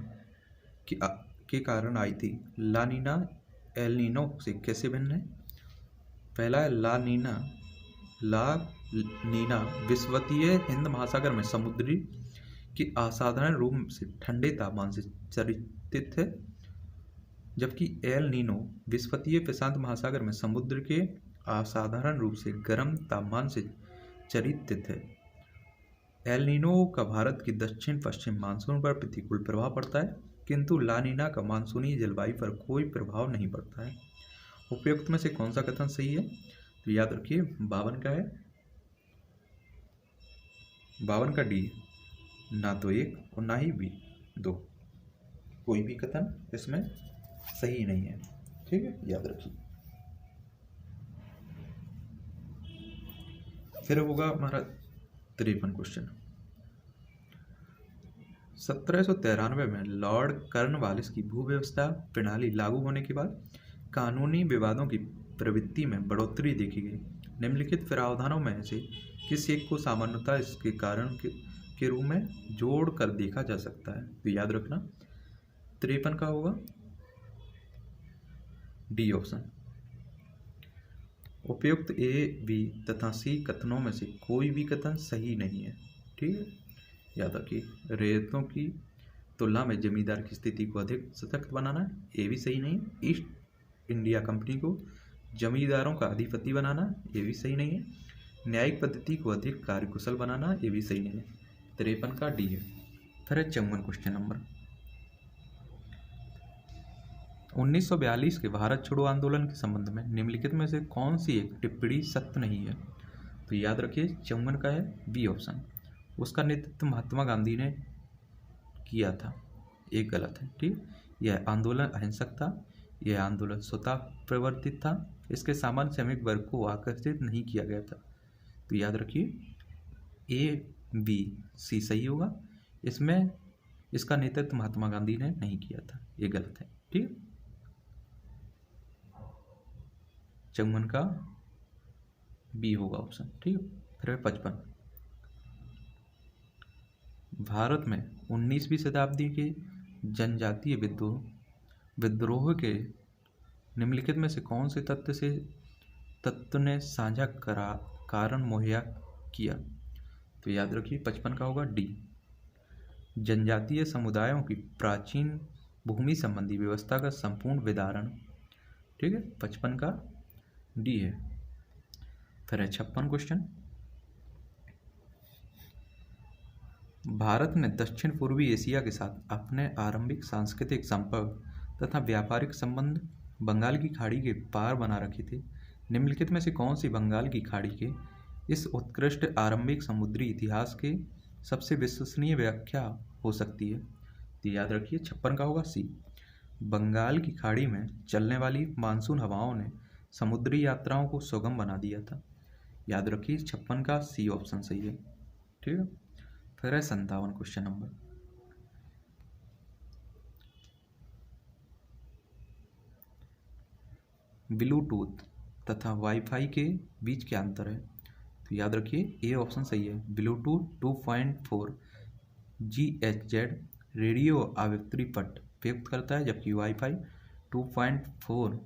Speaker 1: के कारण आई थी। ला नीना एल नीनो से कैसे भिन्न है? पहला है ला नीना ला नीना विषुवतीय हिंद महासागर में समुद्री के असाधारण रूप से ठंडे तापमान से चरित है, जबकि एल नीनो विषुवतीय प्रशांत महासागर में समुद्र के असाधारण रूप से गर्म तापमान से चरित है। एल नीनो का भारत की दक्षिण पश्चिम मानसून पर प्रतिकूल प्रभाव पड़ता है, किंतु ला नीना का मानसूनी जलवायु पर कोई प्रभाव नहीं पड़ता है। उपयुक्त में से कौन सा कथन सही है? तो याद रखिए 52 का है, 52 का डी, ना तो एक और ना ही बी, दो, कोई भी कथन इसमें सही नहीं है। ठीक है, याद रखिए। फिर होगा हमारा 53 क्वेश्चन। 1793 में लॉर्ड कॉर्नवालिस की भू व्यवस्था प्रणाली लागू होने के बाद कानूनी विवादों की प्रवृत्ति में बढ़ोतरी देखी गई। निम्नलिखित प्रावधानों में से किस एक को सामान्यतः इसके कारण के रूप में जोड़ कर देखा जा सकता है? तो याद रखना 53 का होगा डी ऑप्शन। उपयुक्त ए, बी तथा सी कथनों में से कोई भी कथन सही नहीं है। ठीक है, याद रखिए। रेतों की तुलना में जमींदार की स्थिति को अधिक सशक्त बनाना, ये भी सही नहीं। ईस्ट इंडिया कंपनी को जमींदारों का अधिपति बनाना, ये भी सही नहीं है। न्यायिक पद्धति को अधिक कार्यकुशल बनाना, ये भी सही नहीं है। 53 का डी है। फिर है 54 क्वेश्चन नंबर। 1942 के भारत छोड़ो आंदोलन के संबंध में निम्नलिखित में से कौन सी एक टिप्पणी सत्य नहीं है? तो याद रखिए 54 का है बी ऑप्शन। उसका नेतृत्व महात्मा गांधी ने किया था, एक गलत है। ठीक, यह आंदोलन अहिंसक था, यह आंदोलन स्वतः प्रवर्तित था, इसके सामान्य श्रमिक वर्ग को आकर्षित नहीं किया गया था। तो याद रखिए ए, बी, सी सही होगा। इसमें इसका नेतृत्व महात्मा गांधी ने नहीं किया था, ये गलत है। ठीक, 54 का बी होगा ऑप्शन। ठीक, फिर 55। भारत में 19वीं शताब्दी के जनजातीय विद्रोह के निम्नलिखित में से कौन से तत्व ने साझा कारण मुहैया किया? तो याद रखिए 55 का होगा डी, जनजातीय समुदायों की प्राचीन भूमि संबंधी व्यवस्था का संपूर्ण विदारण। ठीक है, 55 का डी है। फिर है 56 क्वेश्चन। भारत ने दक्षिण पूर्वी एशिया के साथ अपने आरंभिक सांस्कृतिक संपर्क तथा व्यापारिक संबंध बंगाल की खाड़ी के पार बना रखे थे। निम्नलिखित में से कौन सी बंगाल की खाड़ी के इस उत्कृष्ट आरंभिक समुद्री इतिहास के सबसे विश्वसनीय व्याख्या हो सकती है? तो याद रखिए 56 का होगा सी, बंगाल की खाड़ी में चलने वाली मानसून हवाओं ने समुद्री यात्राओं को सुगम बना दिया था। याद रखिए 56 का सी ऑप्शन सही है। ठीक है, फिर है 57 क्वेश्चन नंबर। ब्लूटूथ तथा वाईफाई के बीच क्या अंतर है? तो याद रखिए ए ऑप्शन सही है। ब्लूटूथ 2.4 GHz रेडियो आवृत्ति पट प्रयुक्त करता है, जबकि वाईफाई 2.4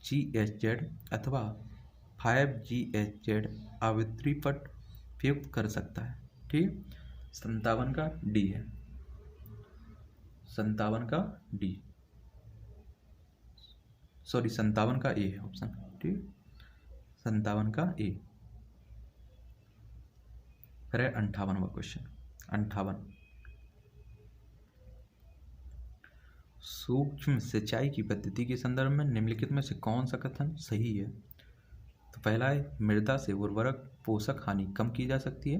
Speaker 1: GHz अथवा 5 GHz आवृत्ति पट प्रयुक्त कर सकता है। ठीक, 57 का डी है, 57 का डी, सॉरी 57 का ए है ऑप्शन। ठीक, 57 का ए। फिर है 58वां क्वेश्चन। 58, सूक्ष्म सिंचाई की पद्धति के संदर्भ में निम्नलिखित में से कौन सा कथन सही है? तो पहला है मृदा से उर्वरक पोषक हानि कम की जा सकती है।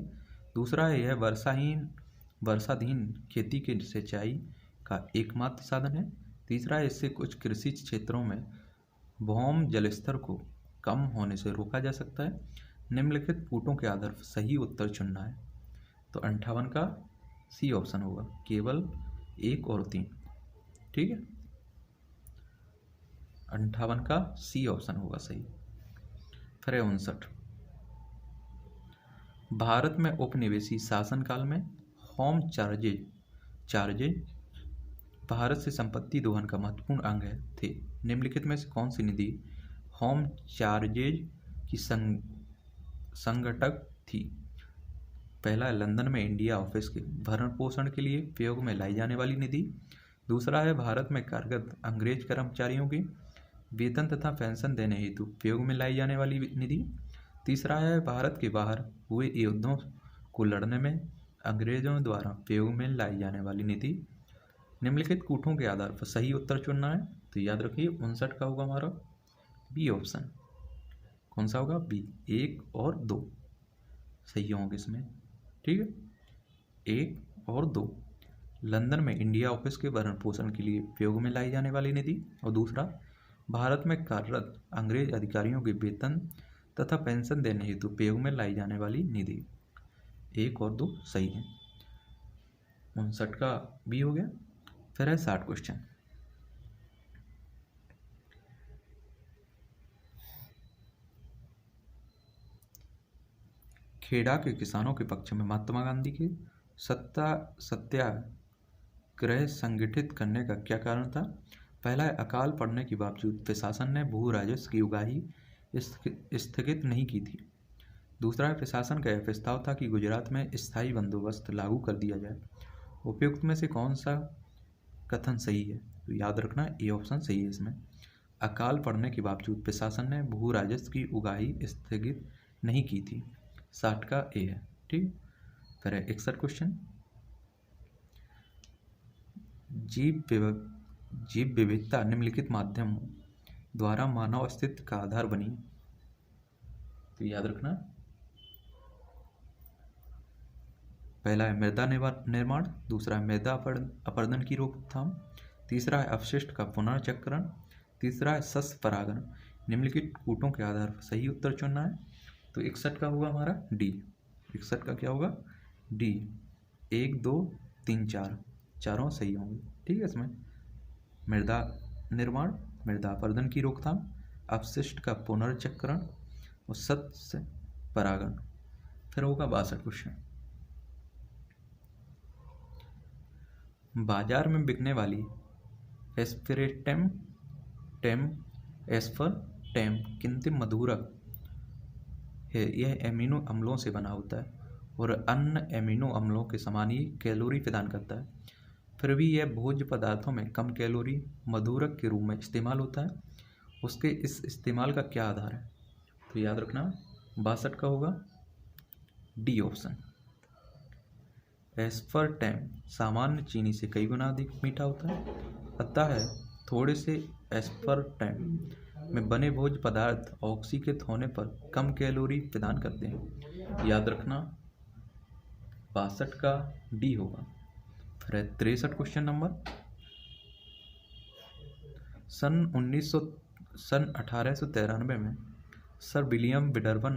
Speaker 1: दूसरा है यह वर्षाधीन खेती की सिंचाई का एकमात्र साधन है। तीसरा है इससे कुछ कृषि क्षेत्रों में भौम जलस्तर को कम होने से रोका जा सकता है। निम्नलिखित पूटों के आधार पर सही उत्तर चुनना है। तो 58 का सी ऑप्शन होगा, केवल 1 और 3। ठीक है, 58 का सी ऑप्शन होगा सही। फिर 59, भारत में उपनिवेशी शासनकाल में होम चार्जेज भारत से संपत्ति दोहन का महत्वपूर्ण अंग थे। निम्नलिखित में से कौन सी निधि होम चार्जेज की संगठक थी। पहला है लंदन में इंडिया ऑफिस के भरण पोषण के लिए उपयोग में लाई जाने वाली निधि। दूसरा है भारत में कार्यरत अंग्रेज कर्मचारियों के वेतन तथा पेंशन देने हेतु उपयोग में लाई जाने वाली निधि। तीसरा है भारत के बाहर हुए युद्धों को लड़ने में अंग्रेजों द्वारा उपयोग में लाई जाने वाली निधि। निम्नलिखित कूटों के आधार पर सही उत्तर चुनना है। तो याद रखिए 59 का होगा हमारा बी ऑप्शन। कौन सा होगा? बी। 1 और 2 सही होंगे इसमें। ठीक है, 1 और 2 लंदन में इंडिया ऑफिस के भरण पोषण के लिए उपयोग में लाई जाने वाली निधि, और दूसरा भारत में कार्यरत अंग्रेज अधिकारियों के वेतन तथा पेंशन देने हेतु उपयोग में लाई जाने वाली निधि। 1 और 2 सही है। 59 का बी हो गया। फिर है 60 क्वेश्चन। खेड़ा के किसानों के पक्ष में महात्मा गांधी के सत्याग्रह संगठित करने का क्या कारण था? पहला है अकाल पड़ने के बावजूद प्रशासन ने भू राजस्व की उगाही स्थगित नहीं की थी। दूसरा है प्रशासन का यह प्रस्ताव था कि गुजरात में स्थायी बंदोबस्त लागू कर दिया जाए। उपयुक्त में से कौन सा कथन सही है? तो याद रखना ए ऑप्शन सही है इसमें। अकाल पड़ने के बावजूद प्रशासन ने भू राजस्व की उगाही स्थगित नहीं की थी। 60 का ए है। ठीक। फिर है 61 क्वेश्चन। जीव विविधता निम्नलिखित माध्यम द्वारा मानव अस्तित्व का आधार बनी। तो याद रखना पहला है मृदा निर्माण, दूसरा है मृदा अपरदन की रोकथाम, तीसरा है अपशिष्ट का पुनर्चक्रण, तीसरा है सस्य परागण। निम्नलिखित कूटों के आधार पर सही उत्तर चुनना है। तो 61 का होगा हमारा डी। 61 का क्या होगा? डी। 1 2 3 4 चारों सही होंगे। ठीक है, इसमें मृदा निर्माण, मृदा अपरदन की रोकथाम, अपशिष्ट का पुनर्चक्रण और सस्य परागण। फिर होगा 62 क्वेश्चन। बाजार में बिकने वाली एस्पिरेटम एस्फरटेम कृत्रिम मधुरक है। यह एमिनो अम्लों से बना होता है और अन्य एमिनो अम्लों के समान ही कैलोरी प्रदान करता है। फिर भी यह भोज्य पदार्थों में कम कैलोरी मधुरक के रूप में इस्तेमाल होता है। उसके इस इस्तेमाल का क्या आधार है? तो याद रखना 62 का होगा डी ऑप्शन। एस्फरटेम सामान्य चीनी से कई गुना अधिक मीठा होता है, अतः थोड़े से एस्फरटेम में बने भोज्य पदार्थ ऑक्सीकृत होने पर कम कैलोरी प्रदान करते हैं। याद रखना 62 का डी होगा। फिर 63 क्वेश्चन नंबर। सन 1893 में सर विलियम विडरबन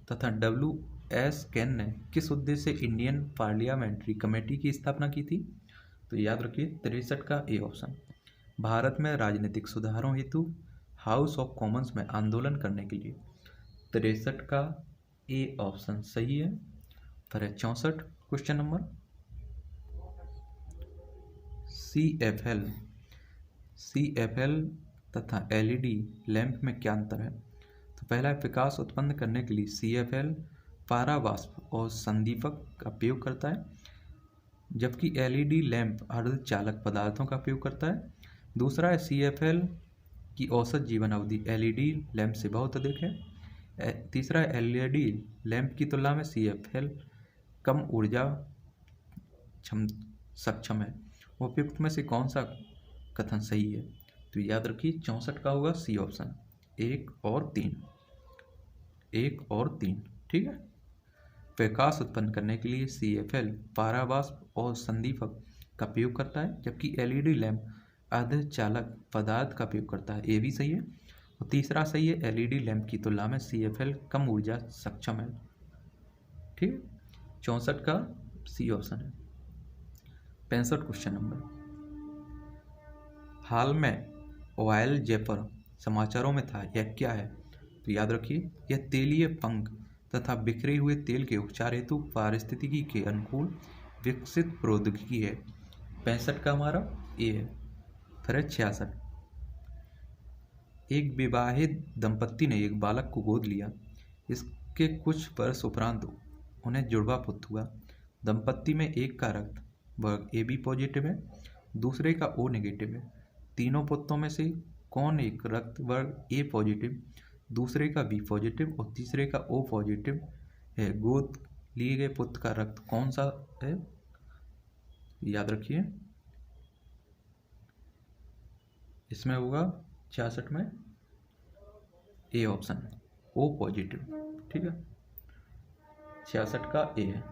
Speaker 1: तथा W.S. केन ने किस उद्देश्य से इंडियन पार्लियामेंट्री कमेटी की स्थापना की थी? तो याद रखिए 63 का ए ऑप्शन। भारत में राजनीतिक सुधारों हेतु हाउस ऑफ कॉमन्स में आंदोलन करने के लिए। 63 का ए ऑप्शन सही है। फिर 64 क्वेश्चन नंबर। CFL तथा LED लैंप में क्या अंतर है? तो पहला है प्रकाश उत्पन्न करने के लिए CFL पारावाष्प और संदीपक का उपयोग करता है, जबकि LED लैंप अर्धचालक पदार्थों का उपयोग करता है। दूसरा है CFL की औसत जीवन अवधि LED लैंप से बहुत अधिक है। तीसरा है LED लैंप की तुलना में CFL कम ऊर्जा सक्षम है। उपयुक्त में से कौन सा कथन सही है? तो याद रखिए 64 का होगा सी ऑप्शन। 1 और 3। ठीक है। प्रकाश उत्पन्न करने के लिए CFL पारावाष्प और संदीपक का उपयोग करता है, जबकि LED लैंप अर्धचालक पदार्थ का उपयोग करता है। ये भी सही है। और तीसरा सही है, LED लैंप की तुलना में CFL कम ऊर्जा सक्षम है। ठीक है, 64 का सी ऑप्शन है। 65 क्वेश्चन नंबर। हाल में ऑयल जेपर समाचारों में था, यह क्या है? तो याद रखिए यह तेलीय पंख तथा बिखरे हुए तेल के उपचार हेतु पारिस्थितिकी के अनुकूल विकसित प्रौद्योगिकी है। 65 का हमारा ए है। फिर 66। एक विवाहित दंपत्ति ने एक बालक को गोद लिया। इस के कुछ वर्ष उपरांत उन्हें जुड़वा पुत्र हुआ। दंपत्ति में एक का रक्त वर्ग AB पॉजिटिव है, दूसरे का O नेगेटिव है। तीनों पुत्रों में से कौन एक रक्त वर्ग A पॉजिटिव, दूसरे का B पॉजिटिव और तीसरे का O पॉजिटिव है? गोद लिए गए पुत्र का रक्त कौन सा है? याद रखिए, इसमें होगा 66 में A ऑप्शन, O पॉजिटिव। ठीक है, 66 का A है।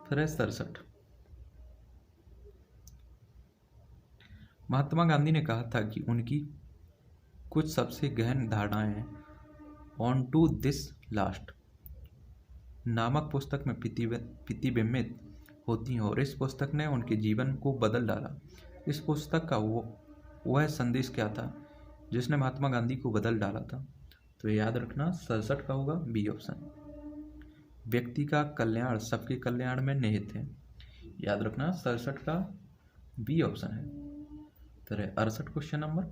Speaker 1: फिर है 67। महात्मा गांधी ने कहा था कि उनकी कुछ सबसे गहन धारणाएं हैं ऑन टू दिस लास्ट नामक पुस्तक में प्रतिबिंबित होती हैं और इस पुस्तक ने उनके जीवन को बदल डाला। इस पुस्तक का वह संदेश क्या था जिसने महात्मा गांधी को बदल डाला था? तो याद रखना 67 का होगा B ऑप्शन, व्यक्ति का कल्याण सबके कल्याण में निहित है। याद रखना 67 का B ऑप्शन है। फिर 68 क्वेश्चन नंबर,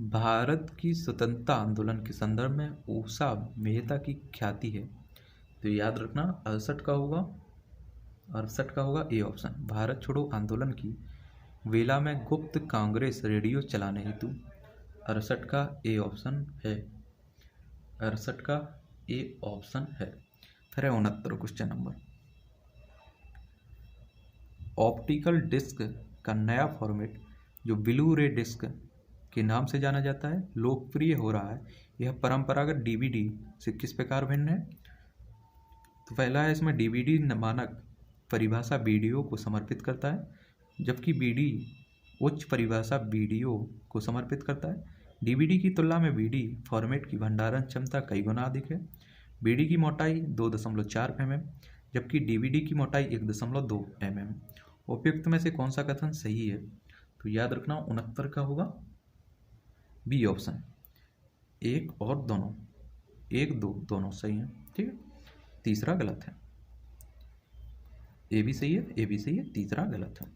Speaker 1: भारत की स्वतंत्रता आंदोलन के संदर्भ में उषा मेहता की ख्याति है। तो याद रखना 68 का होगा A ऑप्शन, भारत छोड़ो आंदोलन की वेला में गुप्त कांग्रेस रेडियो चलाने हेतु। 68 का A ऑप्शन है, 68 का A ऑप्शन है। फिर 69 क्वेश्चन नंबर, ऑप्टिकल डिस्क का नया फॉर्मेट जो ब्लू रे डिस्क के नाम से जाना जाता है लोकप्रिय हो रहा है। यह परंपरागत DVD से किस प्रकार भिन्न है? तो पहला है, इसमें DVD मानक परिभाषा वीडियो को समर्पित करता है, जबकि BD उच्च परिभाषा वीडियो को समर्पित करता है। DVD की तुलना में BD फॉर्मेट की भंडारण क्षमता कई गुना अधिक है। BD की मोटाई 2.4 mm, जबकि DVD की मोटाई 1.2 mm। उपयुक्त में से कौन सा कथन सही है? तो याद रखना 69 का होगा B ऑप्शन, एक और दोनों, एक दो दोनों सही है। ठीक है, तीसरा गलत है। A भी सही है, तीसरा गलत है।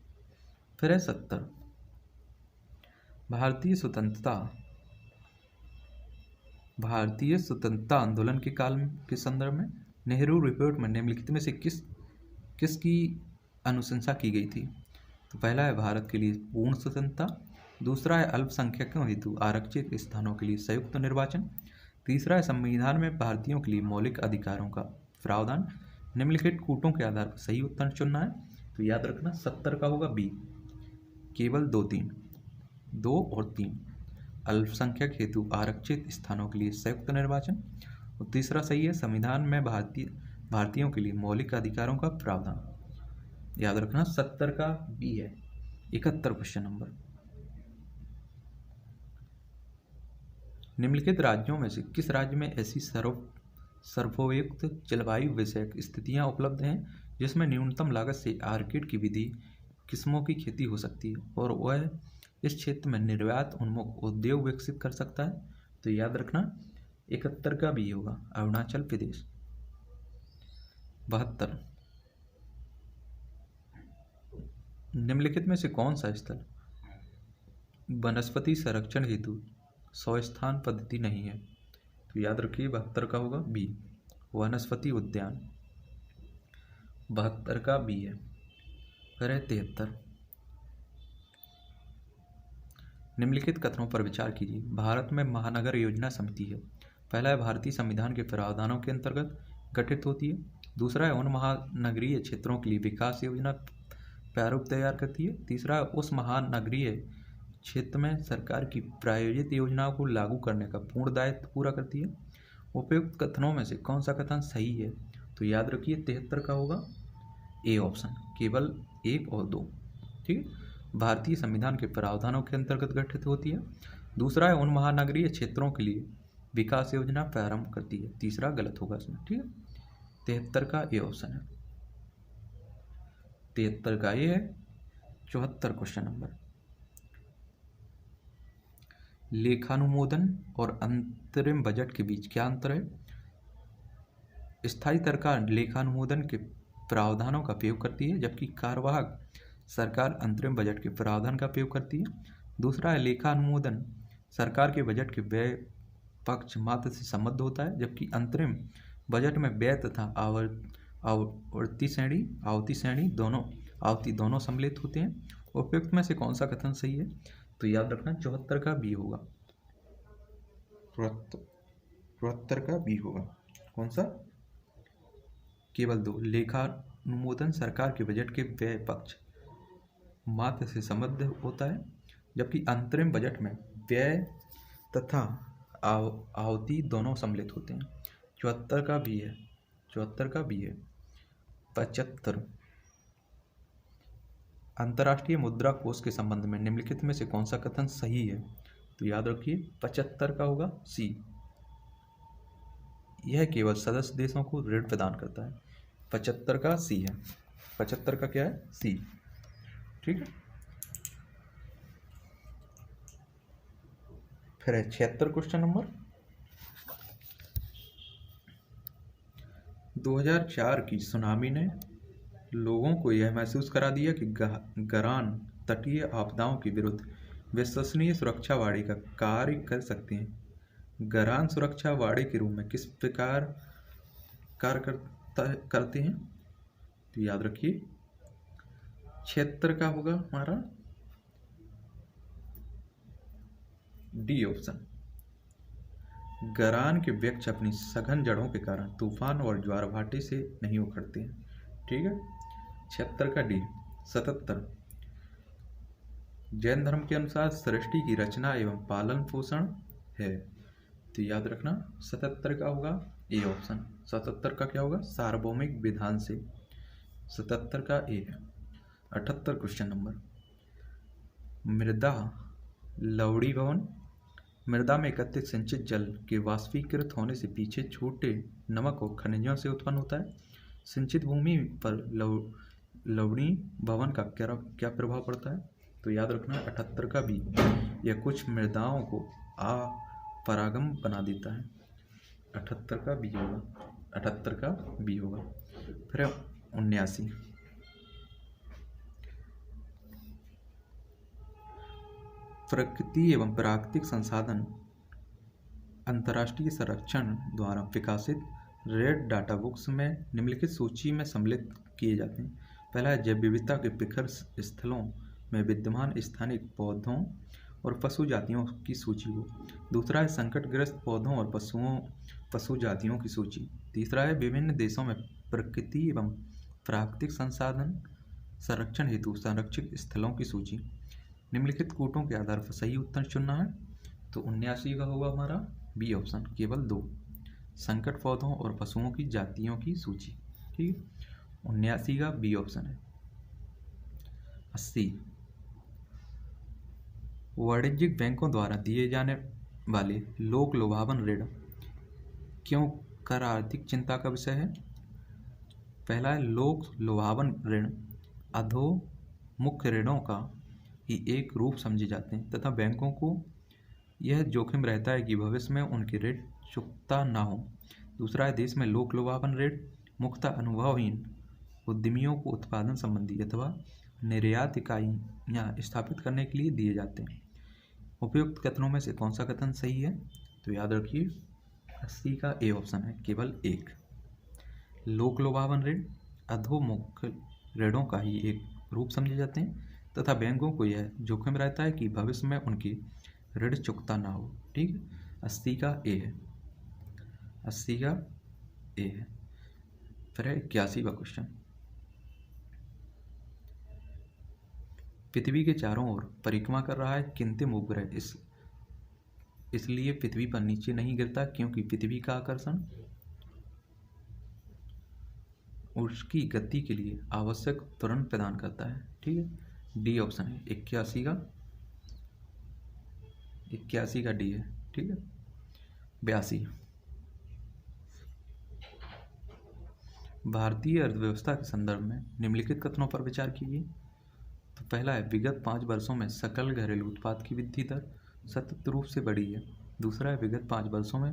Speaker 1: फिर है 70, भारतीय स्वतंत्रता आंदोलन के काल के संदर्भ में नेहरू रिपोर्ट में निम्नलिखित में से किसकी अनुशंसा की गई थी? तो पहला है भारत के लिए पूर्ण स्वतंत्रता, दूसरा है अल्पसंख्यकों हेतु आरक्षित स्थानों के लिए संयुक्त निर्वाचन, तीसरा है संविधान में भारतीयों के लिए मौलिक अधिकारों का प्रावधान। निम्नलिखित कूटों के आधार पर सही उत्तर चुनना है। तो याद रखना 70 का होगा B, केवल 2 और 3, अल्पसंख्यक हेतु आरक्षित स्थानों के लिए संयुक्त निर्वाचन, और तीसरा सही है संविधान में भारतीयों के लिए मौलिक अधिकारों का प्रावधान। याद रखना 70 का B है। 71 क्वेश्चन नंबर, निम्नलिखित राज्यों में से किस राज्य में ऐसी सर्वोपयुक्त जलवायु विषयक स्थितियां उपलब्ध हैं जिसमें न्यूनतम लागत से आर्किड की विधि किस्मों की खेती हो सकती है और वह इस क्षेत्र में निर्यात उन्मुख उद्योग विकसित कर सकता है? तो याद रखना 71 का B होगा, अरुणाचल प्रदेश। 72, निम्नलिखित में से कौन सा स्थल वनस्पति संरक्षण हेतु 100 स्थान पद्धति नहीं है? तो याद रखिए 72 का होगा B, वनस्पति उद्यान। 72 का B है। फिर है 73, निम्नलिखित कथनों पर विचार कीजिए। भारत में महानगर योजना समिति है। पहला है भारतीय संविधान के प्रावधानों के अंतर्गत गठित होती है, दूसरा है उन महानगरीय क्षेत्रों के लिए विकास योजना प्रारूप तैयार करती है, तीसरा है उस महानगरीय क्षेत्र में सरकार की प्रायोजित योजनाओं को लागू करने का पूर्ण दायित्व पूरा करती है। उपयुक्त कथनों में से कौन सा कथन सही है? तो याद रखिए 73 का होगा A ऑप्शन, केवल 1 और 2। ठीक है, भारतीय संविधान के प्रावधानों के अंतर्गत गठित होती है, दूसरा है उन महानगरीय क्षेत्रों के लिए विकास योजना प्रारंभ करती है, तीसरा गलत होगा इसमें। ठीक है, 73 का A ऑप्शन है। 73 का A है। 74 क्वेश्चन नंबर, लेखानुमोदन और अंतरिम बजट के बीच क्या अंतर है? स्थायी सरकार लेखानुमोदन के प्रावधानों का प्रयोग करती है, जबकि कार्यवाहक सरकार अंतरिम बजट के प्रावधान का प्रयोग करती है। दूसरा है लेखानुमोदन सरकार के बजट के व्यय पक्ष मात्र से संबद्ध होता है, जबकि अंतरिम बजट में व्यय तथा आवती श्रेणी दोनों सम्मिलित होते हैं। उपयुक्त में से कौन सा कथन सही है? तो याद रखना 74 का बी होगा। 74 का बी होगा। कौन सा? केवल 2। लेखानुमोदन सरकार के बजट के व्यय पक्ष मात्र से संबद्ध होता है, जबकि अंतरिम बजट में व्यय तथा आवती दोनों सम्मिलित होते हैं। 74 का बी है। 74 का बी है। 75 अंतर्राष्ट्रीय मुद्रा कोष के संबंध में निम्नलिखित में से कौन सा कथन सही है? तो याद रखिए 75 का होगा सी। यह केवल सदस्य देशों को ऋण प्रदान करता है। 75 का सी है। 75 का क्या है? सी। ठीक है। फिर है 76 क्वेश्चन नंबर। 2004 की सुनामी ने लोगों को यह महसूस करा दिया कि गरान तटीय आपदाओं के विरुद्ध विश्वसनीय सुरक्षा वाड़ी का कार्य कर सकते हैं। गरान सुरक्षा वाड़ी के रूप में किस प्रकार कार्य करते हैं? तो याद रखिए 76 का होगा हमारा डी ऑप्शन। गरान के वृक्ष अपनी सघन जड़ों के कारण तूफान और ज्वार भाटे से नहीं उखड़ते हैं। ठीक है। 76 का डी। 77 जैन धर्म के अनुसार सृष्टि की रचना एवं पालन पोषण है। तो याद रखना 77 का होगा ए ऑप्शन। 77 का क्या होगा? सार्वभौमिक विधान से। 77 का ए है। 78 क्वेश्चन नंबर। मृदा लवड़ी भवन मृदा में एकत्रित सिंचित जल के वाष्पीकृत होने से पीछे छोटे नमक और खनिजों से उत्पन्न होता है। सिंचित भूमि पर लवणी भवन का क्या प्रभाव पड़ता है? तो याद रखना 78 का बी। यह कुछ मृदाओं को अपरागम बना देता है। 78 का बी होगा। 78 का बी होगा। फिर 79 प्रकृति एवं प्राकृतिक संसाधन अंतर्राष्ट्रीय संरक्षण द्वारा विकासित रेड डाटा बुक्स में निम्नलिखित सूची में सम्मिलित किए जाते हैं। पहला है जैव विविधता के प्रखर स्थलों में विद्यमान स्थानिक पौधों और पशु जातियों की सूची हो। दूसरा है संकटग्रस्त पौधों और पशु जातियों की सूची। तीसरा है विभिन्न देशों में प्रकृति एवं प्राकृतिक संसाधन संरक्षण हेतु संरक्षित स्थलों की सूची। निम्नलिखित कूटों के आधार पर सही उत्तर चुनना है। तो 79 का होगा हमारा बी ऑप्शन। केवल 2 संकट पौधों और पशुओं की जातियों की सूची। ठीक। 79 का बी ऑप्शन है। 80 वाणिज्यिक बैंकों द्वारा दिए जाने वाले लोक लुभावन ऋण क्यों कर आर्थिक चिंता का विषय है? पहला है लोक लुभावन ऋण अधोमुख ऋणों का ही एक रूप समझे जाते हैं तथा बैंकों को यह जोखिम रहता है कि भविष्य में उनकी ऋण चुकता ना हो। दूसरा है देश में लोक लुभावन ऋण मुख्यतः अनुभवहीन उद्यमियों को उत्पादन संबंधी अथवा निर्यात इकाइयाँ स्थापित करने के लिए दिए जाते हैं। उपयुक्त कथनों में से कौन सा कथन सही है? तो याद रखिए 80 का ए ऑप्शन है। केवल 1 लोक लुभावन ऋण अधोमुख ऋणों का ही एक रूप समझे जाते हैं तथा बैंकों को यह जोखिम रहता है कि भविष्य में उनकी ऋण चुकता ना हो। ठीक है। 80 का ए है। 80 का ए है। फिर 81 का क्वेश्चन। पृथ्वी के चारों ओर परिक्रमा कर रहा है कृत्रिम उपग्रह इसलिए पृथ्वी पर नीचे नहीं गिरता क्योंकि पृथ्वी का आकर्षण उसकी गति के लिए आवश्यक त्वरण प्रदान करता है। ठीक है। डी ऑप्शन है। 81 का डी है। ठीक है। 82 भारतीय अर्थव्यवस्था के संदर्भ में निम्नलिखित कथनों पर विचार कीजिए। तो पहला है विगत 5 वर्षों में सकल घरेलू उत्पाद की वृद्धि दर सतत रूप से बढ़ी है। दूसरा है विगत 5 वर्षों में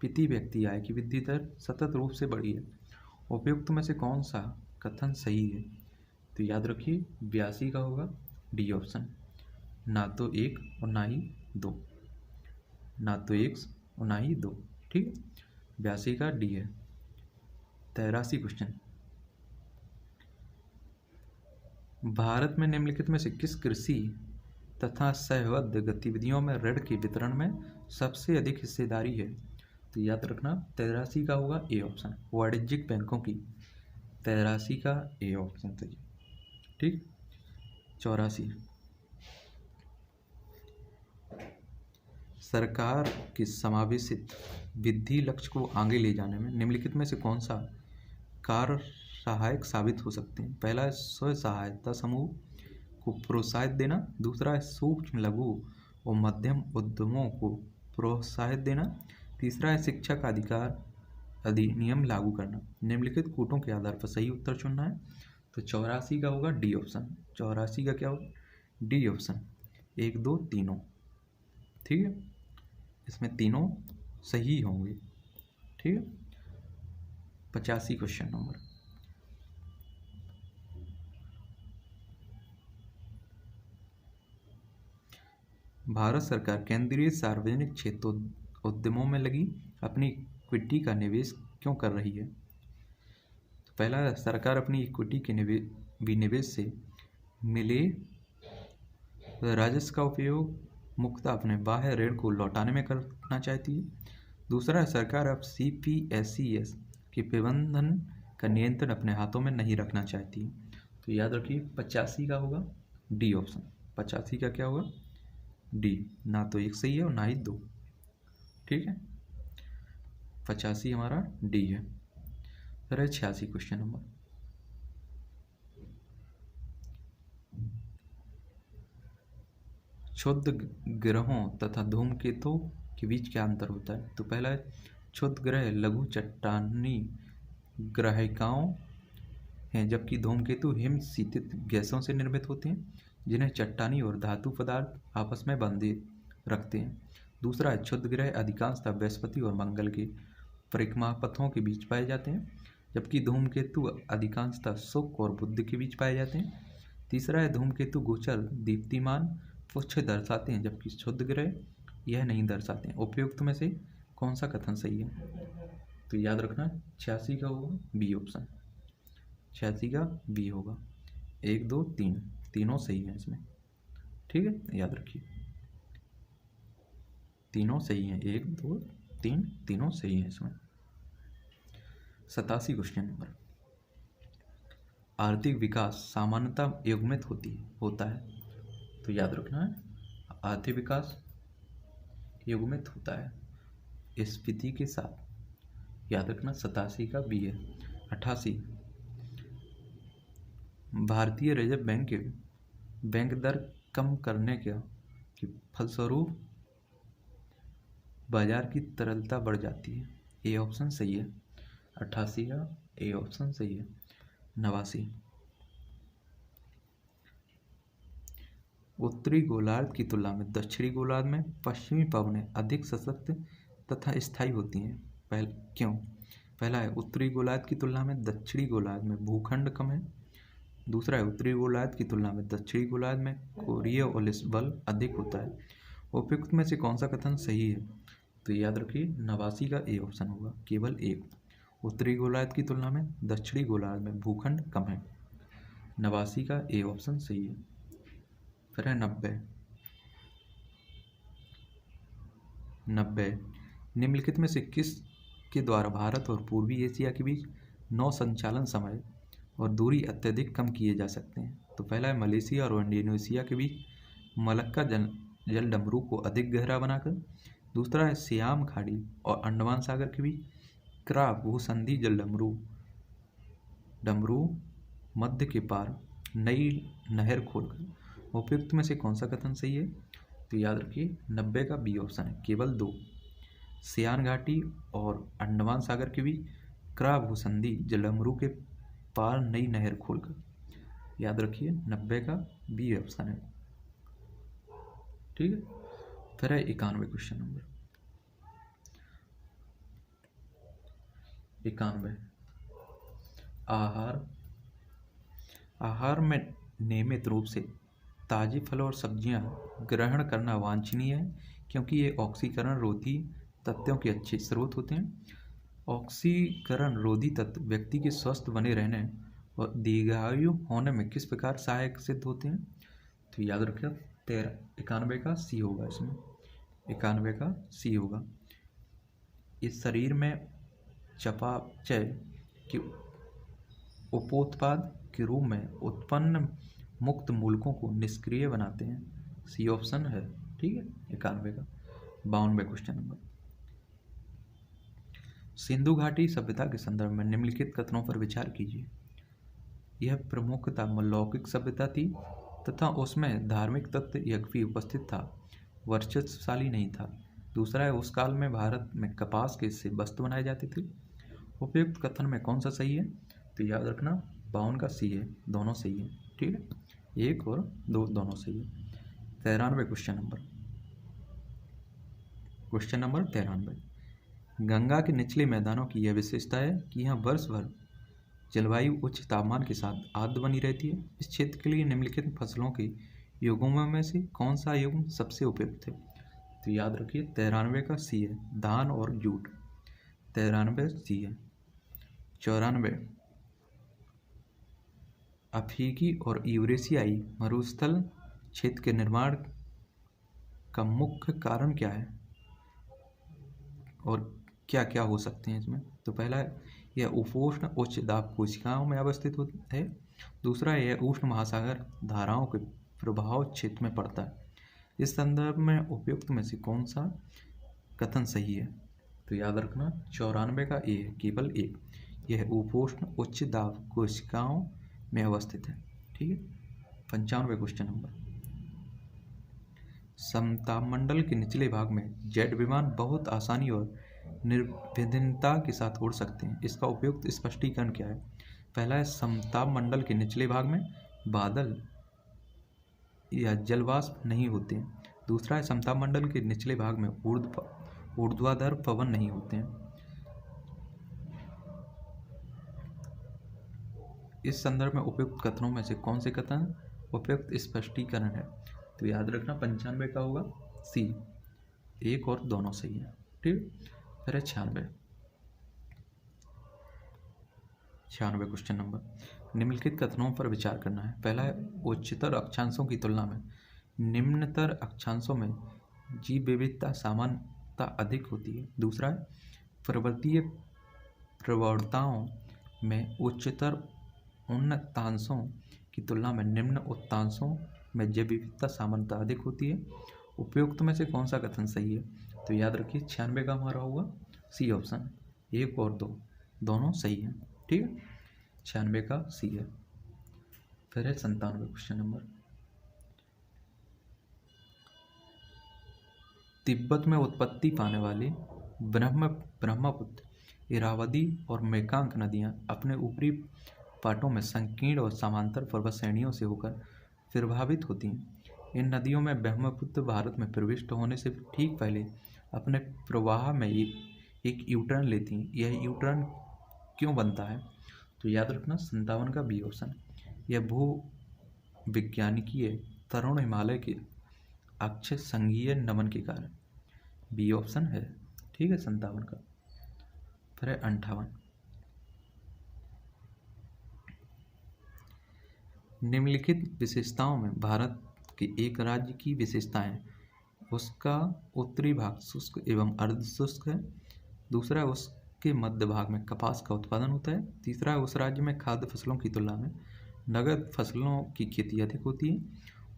Speaker 1: प्रति व्यक्ति आय की वृद्धि दर सतत रूप से बढ़ी है। उपयुक्त में से कौन सा कथन सही है? तो याद रखिए 82 का होगा डी ऑप्शन। ना तो 1 और ना ही 2। ना तो 1 और ना ही 2। ठीक, 82 का डी है। 83 क्वेश्चन, भारत में निम्नलिखित में से किस कृषि तथा सहबद्ध गतिविधियों में ऋण के वितरण में सबसे अधिक हिस्सेदारी है? तो याद रखना 83 का होगा ए ऑप्शन, वाणिज्यिक बैंकों की। 83 का ए ऑप्शन सही। ठीक, 84, सरकार की समावेशित वृद्धि लक्ष्य को आगे ले जाने में निम्नलिखित में से कौन सा कार्य सहायक साबित हो सकते हैं? पहला है स्वयं सहायता समूह को प्रोत्साहित देना, दूसरा है सूक्ष्म लघु और मध्यम उद्यमों को प्रोत्साहित देना, तीसरा है शिक्षा का अधिकार अधिनियम लागू करना। निम्नलिखित कूटों के आधार पर सही उत्तर चुनना है। तो 84 का होगा डी ऑप्शन। 84 का क्या होगा? डी ऑप्शन, 1 2 तीनों। ठीक है, इसमें तीनों सही होंगे। ठीक है, 85 क्वेश्चन नंबर, भारत सरकार केंद्रीय सार्वजनिक क्षेत्र उद्यमों में लगी अपनी इक्विटी का निवेश क्यों कर रही है? तो पहला, सरकार अपनी इक्विटी के विनिवेश से मिले राजस्व का उपयोग मुख्यतः अपने बाह्य ऋण को लौटाने में करना चाहती है। दूसरा, सरकार अब CPSES के प्रबंधन का नियंत्रण अपने हाथों में नहीं रखना चाहती। तो याद रखिए 85 का होगा डी ऑप्शन। 85 का क्या होगा? डी, ना तो 1 सही है और ना ही 2। ठीक है, 85 हमारा डी है। फिर 86 क्वेश्चन नंबर, क्षुद्र ग्रहों तथा धूमकेतु के बीच क्या अंतर होता है? तो पहला है क्षुद्र ग्रह लघु चट्टानी ग्रहिकाओं हैं, जबकि धूमकेतु हिम शीतित गैसों से निर्मित होते हैं जिन्हें चट्टानी और धातु पदार्थ आपस में बांधे रखते हैं। दूसरा है क्षुद्र ग्रह अधिकांशतः बृहस्पति और मंगल के परिक्रमा पथों के बीच पाए जाते हैं, जबकि धूमकेतु अधिकांशतः शुक्र और बुध के बीच पाए जाते हैं। तीसरा है धूमकेतु गोचर दीप्तिमान पुच्छ दर्शाते हैं, जबकि क्षुद्र ग्रह यह नहीं दर्शाते हैं। उपयुक्त में से कौन सा कथन सही है? तो याद रखना 86 का होगा बी ऑप्शन। 86 का बी होगा। 1 2 3 तीनों सही है इसमें। ठीक है, याद रखिए तीनों सही हैं। 1 2 3 तीनों सही हैं इसमें। 87 क्वेश्चन नंबर, आर्थिक विकास सामान्यतः युग्मित होता है। तो याद रखना है आर्थिक विकास युग्मित होता है स्फीति के साथ। याद रखना 87 का बी है। 88, भारतीय रिजर्व बैंक के बैंक दर कम करने के फलस्वरूप बाजार की तरलता बढ़ जाती है। ए ऑप्शन सही है। 88 का ए ऑप्शन सही है। 89, उत्तरी गोलार्ध की तुलना में दक्षिणी गोलार्ध में पश्चिमी पवनें अधिक सशक्त तथा स्थायी होती हैं। क्यों? पहला है उत्तरी गोलार्ध की तुलना में दक्षिणी गोलार्ध में भूखंड कम है। दूसरा है उत्तरी गोलार्ध की तुलना में दक्षिणी गोलार्ध में कोरियोलिस बल अधिक होता है। उपयुक्त में से कौन सा कथन सही है? तो याद रखिए 89 का ए ऑप्शन होगा, केवल एक। उत्तरी गोलार्ध की तुलना में दक्षिणी गोलार्ध में भूखंड कम है। 89 का ए ऑप्शन सही है। फिर है 90, निम्नलिखित में से किस के द्वारा भारत और पूर्वी एशिया के बीच नौ संचालन समय और दूरी अत्यधिक कम किए जा सकते हैं? तो पहला है मलेशिया और इंडोनेशिया के बीच मलक्का जल डमरू को अधिक गहरा बनाकर। दूसरा है सियाम खाड़ी और अंडमान सागर के बीच क्रा भूसंधि जल डमरू मध्य के पार नई नहर खोलकर। उपयुक्त में से कौन सा कथन सही है? तो याद रखिए 90 का बी ऑप्शन है, केवल 2। सियान घाटी और अंडमान सागर के बीच क्रा भूसंधि जल डमरू के पार नई नहर खोलकर। याद रखिए 90 का बी ऑप्शन है। ठीक है, फिर है 91 क्वेश्चन नंबर। 91, आहार में नियमित रूप से ताजे फल और सब्जियां ग्रहण करना वांछनीय है, क्योंकि ये ऑक्सीकरण रोधी तथ्यों के अच्छे स्रोत होते हैं। ऑक्सीकरण रोधी तत्व व्यक्ति के स्वस्थ बने रहने और दीर्घायु होने में किस प्रकार सहायक सिद्ध होते हैं? तो याद रखिए 91 का सी होगा, इसमें 91 का सी होगा। इस शरीर में चयापचय के उपोत्पाद के रूप में उत्पन्न मुक्त मूलकों को निष्क्रिय बनाते हैं। सी ऑप्शन है, ठीक है। 91 का 52 क्वेश्चन नंबर। सिंधु घाटी सभ्यता के संदर्भ में निम्नलिखित कथनों पर विचार कीजिए। यह प्रमुखतः लौकिक सभ्यता थी तथा उसमें धार्मिक तत्व यद्यपि उपस्थित था, वर्चस्वशाली नहीं था। दूसरा है, उस काल में भारत में कपास के से वस्त्र बनाए जाते थे। उपयुक्त कथन में कौन सा सही है? तो याद रखना 52 का सी है, दोनों सही है, ठीक है। 1 और 2 दोनों सही है। 93 question number. Question number 93। Ganga के निचले मैदानों की यह विशेषता है कि यहाँ वर्ष भर जलवायु उच्च तापमान के साथ आर्द्र बनी रहती है। इस क्षेत्र के लिए निम्नलिखित फसलों के युग्मों में से कौन सा युग्म सबसे उपयुक्त है? तो याद रखिए 93 का सी है, धान और जूट। 93 सी है। 94 अफ्रीकी और यूरेशियाई मरुस्थल क्षेत्र के निर्माण का मुख्य कारण क्या है और क्या क्या हो सकते हैं इसमें? तो पहला है, यह उपोष्ण उच्च दाब कोशिकाओं में अवस्थित है। दूसरा है, यह उष्ण महासागर धाराओं के प्रभाव क्षेत्र में पड़ता है। इस संदर्भ में उपयुक्त में से कौन सा कथन सही है? तो याद रखना 94 का ए है, केवल एक। यह उपोष्ण उच्च दाब कोशिकाओं में अवस्थित है, ठीक है। 95 क्वेश्चन नंबर। समतापमंडल के निचले भाग में जेट विमान बहुत आसानी और निर्विघ्नता के साथ उड़ सकते हैं। इसका उपयुक्त स्पष्टीकरण क्या है? पहला है, समतापमंडल के निचले भाग में बादल या जलवाष्प नहीं होते हैं। दूसरा है, समतापमंडल के निचले भाग में ऊर्ध्वाधर पवन नहीं होते हैं। इस संदर्भ में उपयुक्त कथनों में से कौन से कथन उपयुक्त स्पष्टीकरण है? तो याद रखना 95 का होगा सी। 1 और दोनों सही है, ठीक। फिर है 96 क्वेश्चन नंबर। निम्नलिखित कथनों पर विचार करना है। पहला है, उच्चतर अक्षांशों की तुलना में निम्नतर अक्षांशों में जीव विविधता सामान्यता अधिक होती है। दूसरा है, पर्वतीय प्रवणताओं में उच्चतर उन्नतांशों की तुलना में निम्न उत्तांशों में जैव विविधता सामान्यता अधिक होती है। उपयुक्त में से कौन सा कथन सही है? तो याद रखिए 96 का हमारा होगा सी ऑप्शन। 1 और 2 दोनों सही हैं, ठीक है। 96 का सी है। फिर है 97 क्वेश्चन नंबर। तिब्बत में उत्पत्ति पाने वाली ब्रह्मपुत्र, इरावदी और मेकांग नदियां अपने ऊपरी पाटों में संकीर्ण और समांतर पर्वत श्रेणियों से होकर प्रभावित होती हैं। इन नदियों में ब्रह्मपुत्र भारत में प्रविष्ट होने से ठीक पहले अपने प्रवाह में एक यूटर्न लेती हैं। यह यूटर्न क्यों बनता है? तो याद रखना 57 का बी ऑप्शन। यह भू विज्ञानिकीय तरुण हिमालय के अक्ष संघीय नमन के कारण। बी ऑप्शन है, ठीक है। 57 का। फिर है 58। निम्नलिखित विशेषताओं में भारत के एक राज्य की विशेषताएं, उसका उत्तरी भाग शुष्क एवं अर्ध शुष्क है। दूसरा है, उसके मध्य भाग में कपास का उत्पादन होता है। तीसरा है, उस राज्य में खाद्य फसलों की तुलना में नगद फसलों की खेती अधिक होती है।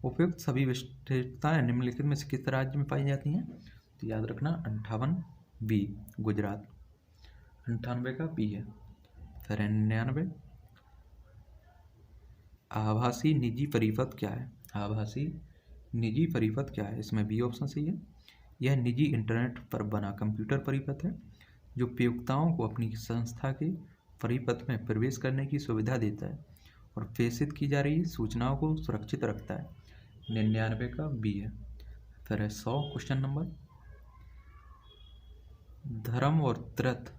Speaker 1: उपयुक्त सभी विशेषताएं निम्नलिखित में से किस राज्य में पाई जाती हैं? तो याद रखना 58 बी गुजरात। 98 का बी है। फिर 99 आभासी निजी परिपथ क्या है? आभासी निजी परिपथ क्या है? इसमें बी ऑप्शन सही है। यह निजी इंटरनेट पर बना कंप्यूटर परिपथ है जो उपयोक्ताओं को अपनी संस्था के परिपथ में प्रवेश करने की सुविधा देता है और प्रेषित की जा रही सूचनाओं को सुरक्षित रखता है। 99 का बी है। फिर है 100 क्वेश्चन नंबर। धर्म और तीर्थ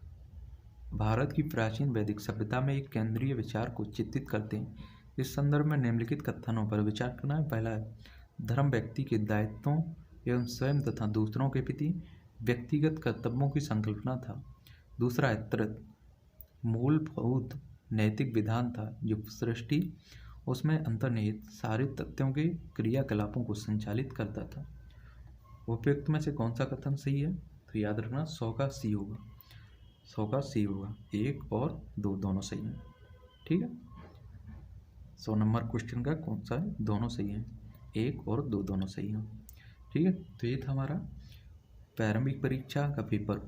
Speaker 1: भारत की प्राचीन वैदिक सभ्यता में एक केंद्रीय विचार को चित्रित करते हैं। इस संदर्भ में निम्नलिखित कथनों पर विचार करना है। पहला है, धर्म व्यक्ति के दायित्वों एवं स्वयं तथा दूसरों के प्रति व्यक्तिगत कर्तव्यों की संकल्पना था। दूसरा है त्रित, मूलभूत नैतिक विधान था जो सृष्टि उसमें अंतर्निहित सारे तथ्यों के क्रियाकलापों को संचालित करता था। उपयुक्त में से कौन सा कथन सही है? तो याद रखना 100 का सी होगा, 100 का सी होगा। 1 और 2 दोनों सही हैं। ठीक है, 100 नंबर क्वेश्चन का कौन सा है? दोनों सही हैं, 1 और 2 दोनों सही हैं। ठीक है, तो ये था हमारा प्रारंभिक परीक्षा का पेपर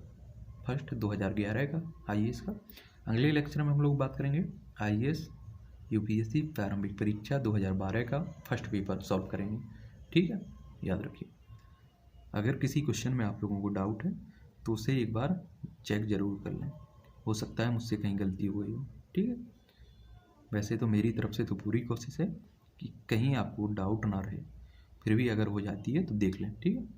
Speaker 1: फर्स्ट 2011 का आईएएस का। अगले लेक्चर में हम लोग बात करेंगे आईएएस यूपीएससी प्रारंभिक परीक्षा 2012 का फर्स्ट पेपर सॉल्व करेंगे। ठीक है, याद रखिए। अगर किसी क्वेश्चन में आप लोगों को डाउट है तो उसे एक बार चेक ज़रूर कर लें, हो सकता है मुझसे कहीं गलती हो गई हो। ठीक है, वैसे तो मेरी तरफ से तो पूरी कोशिश है कि कहीं आपको डाउट ना रहे, फिर भी अगर हो जाती है तो देख लें। ठीक है।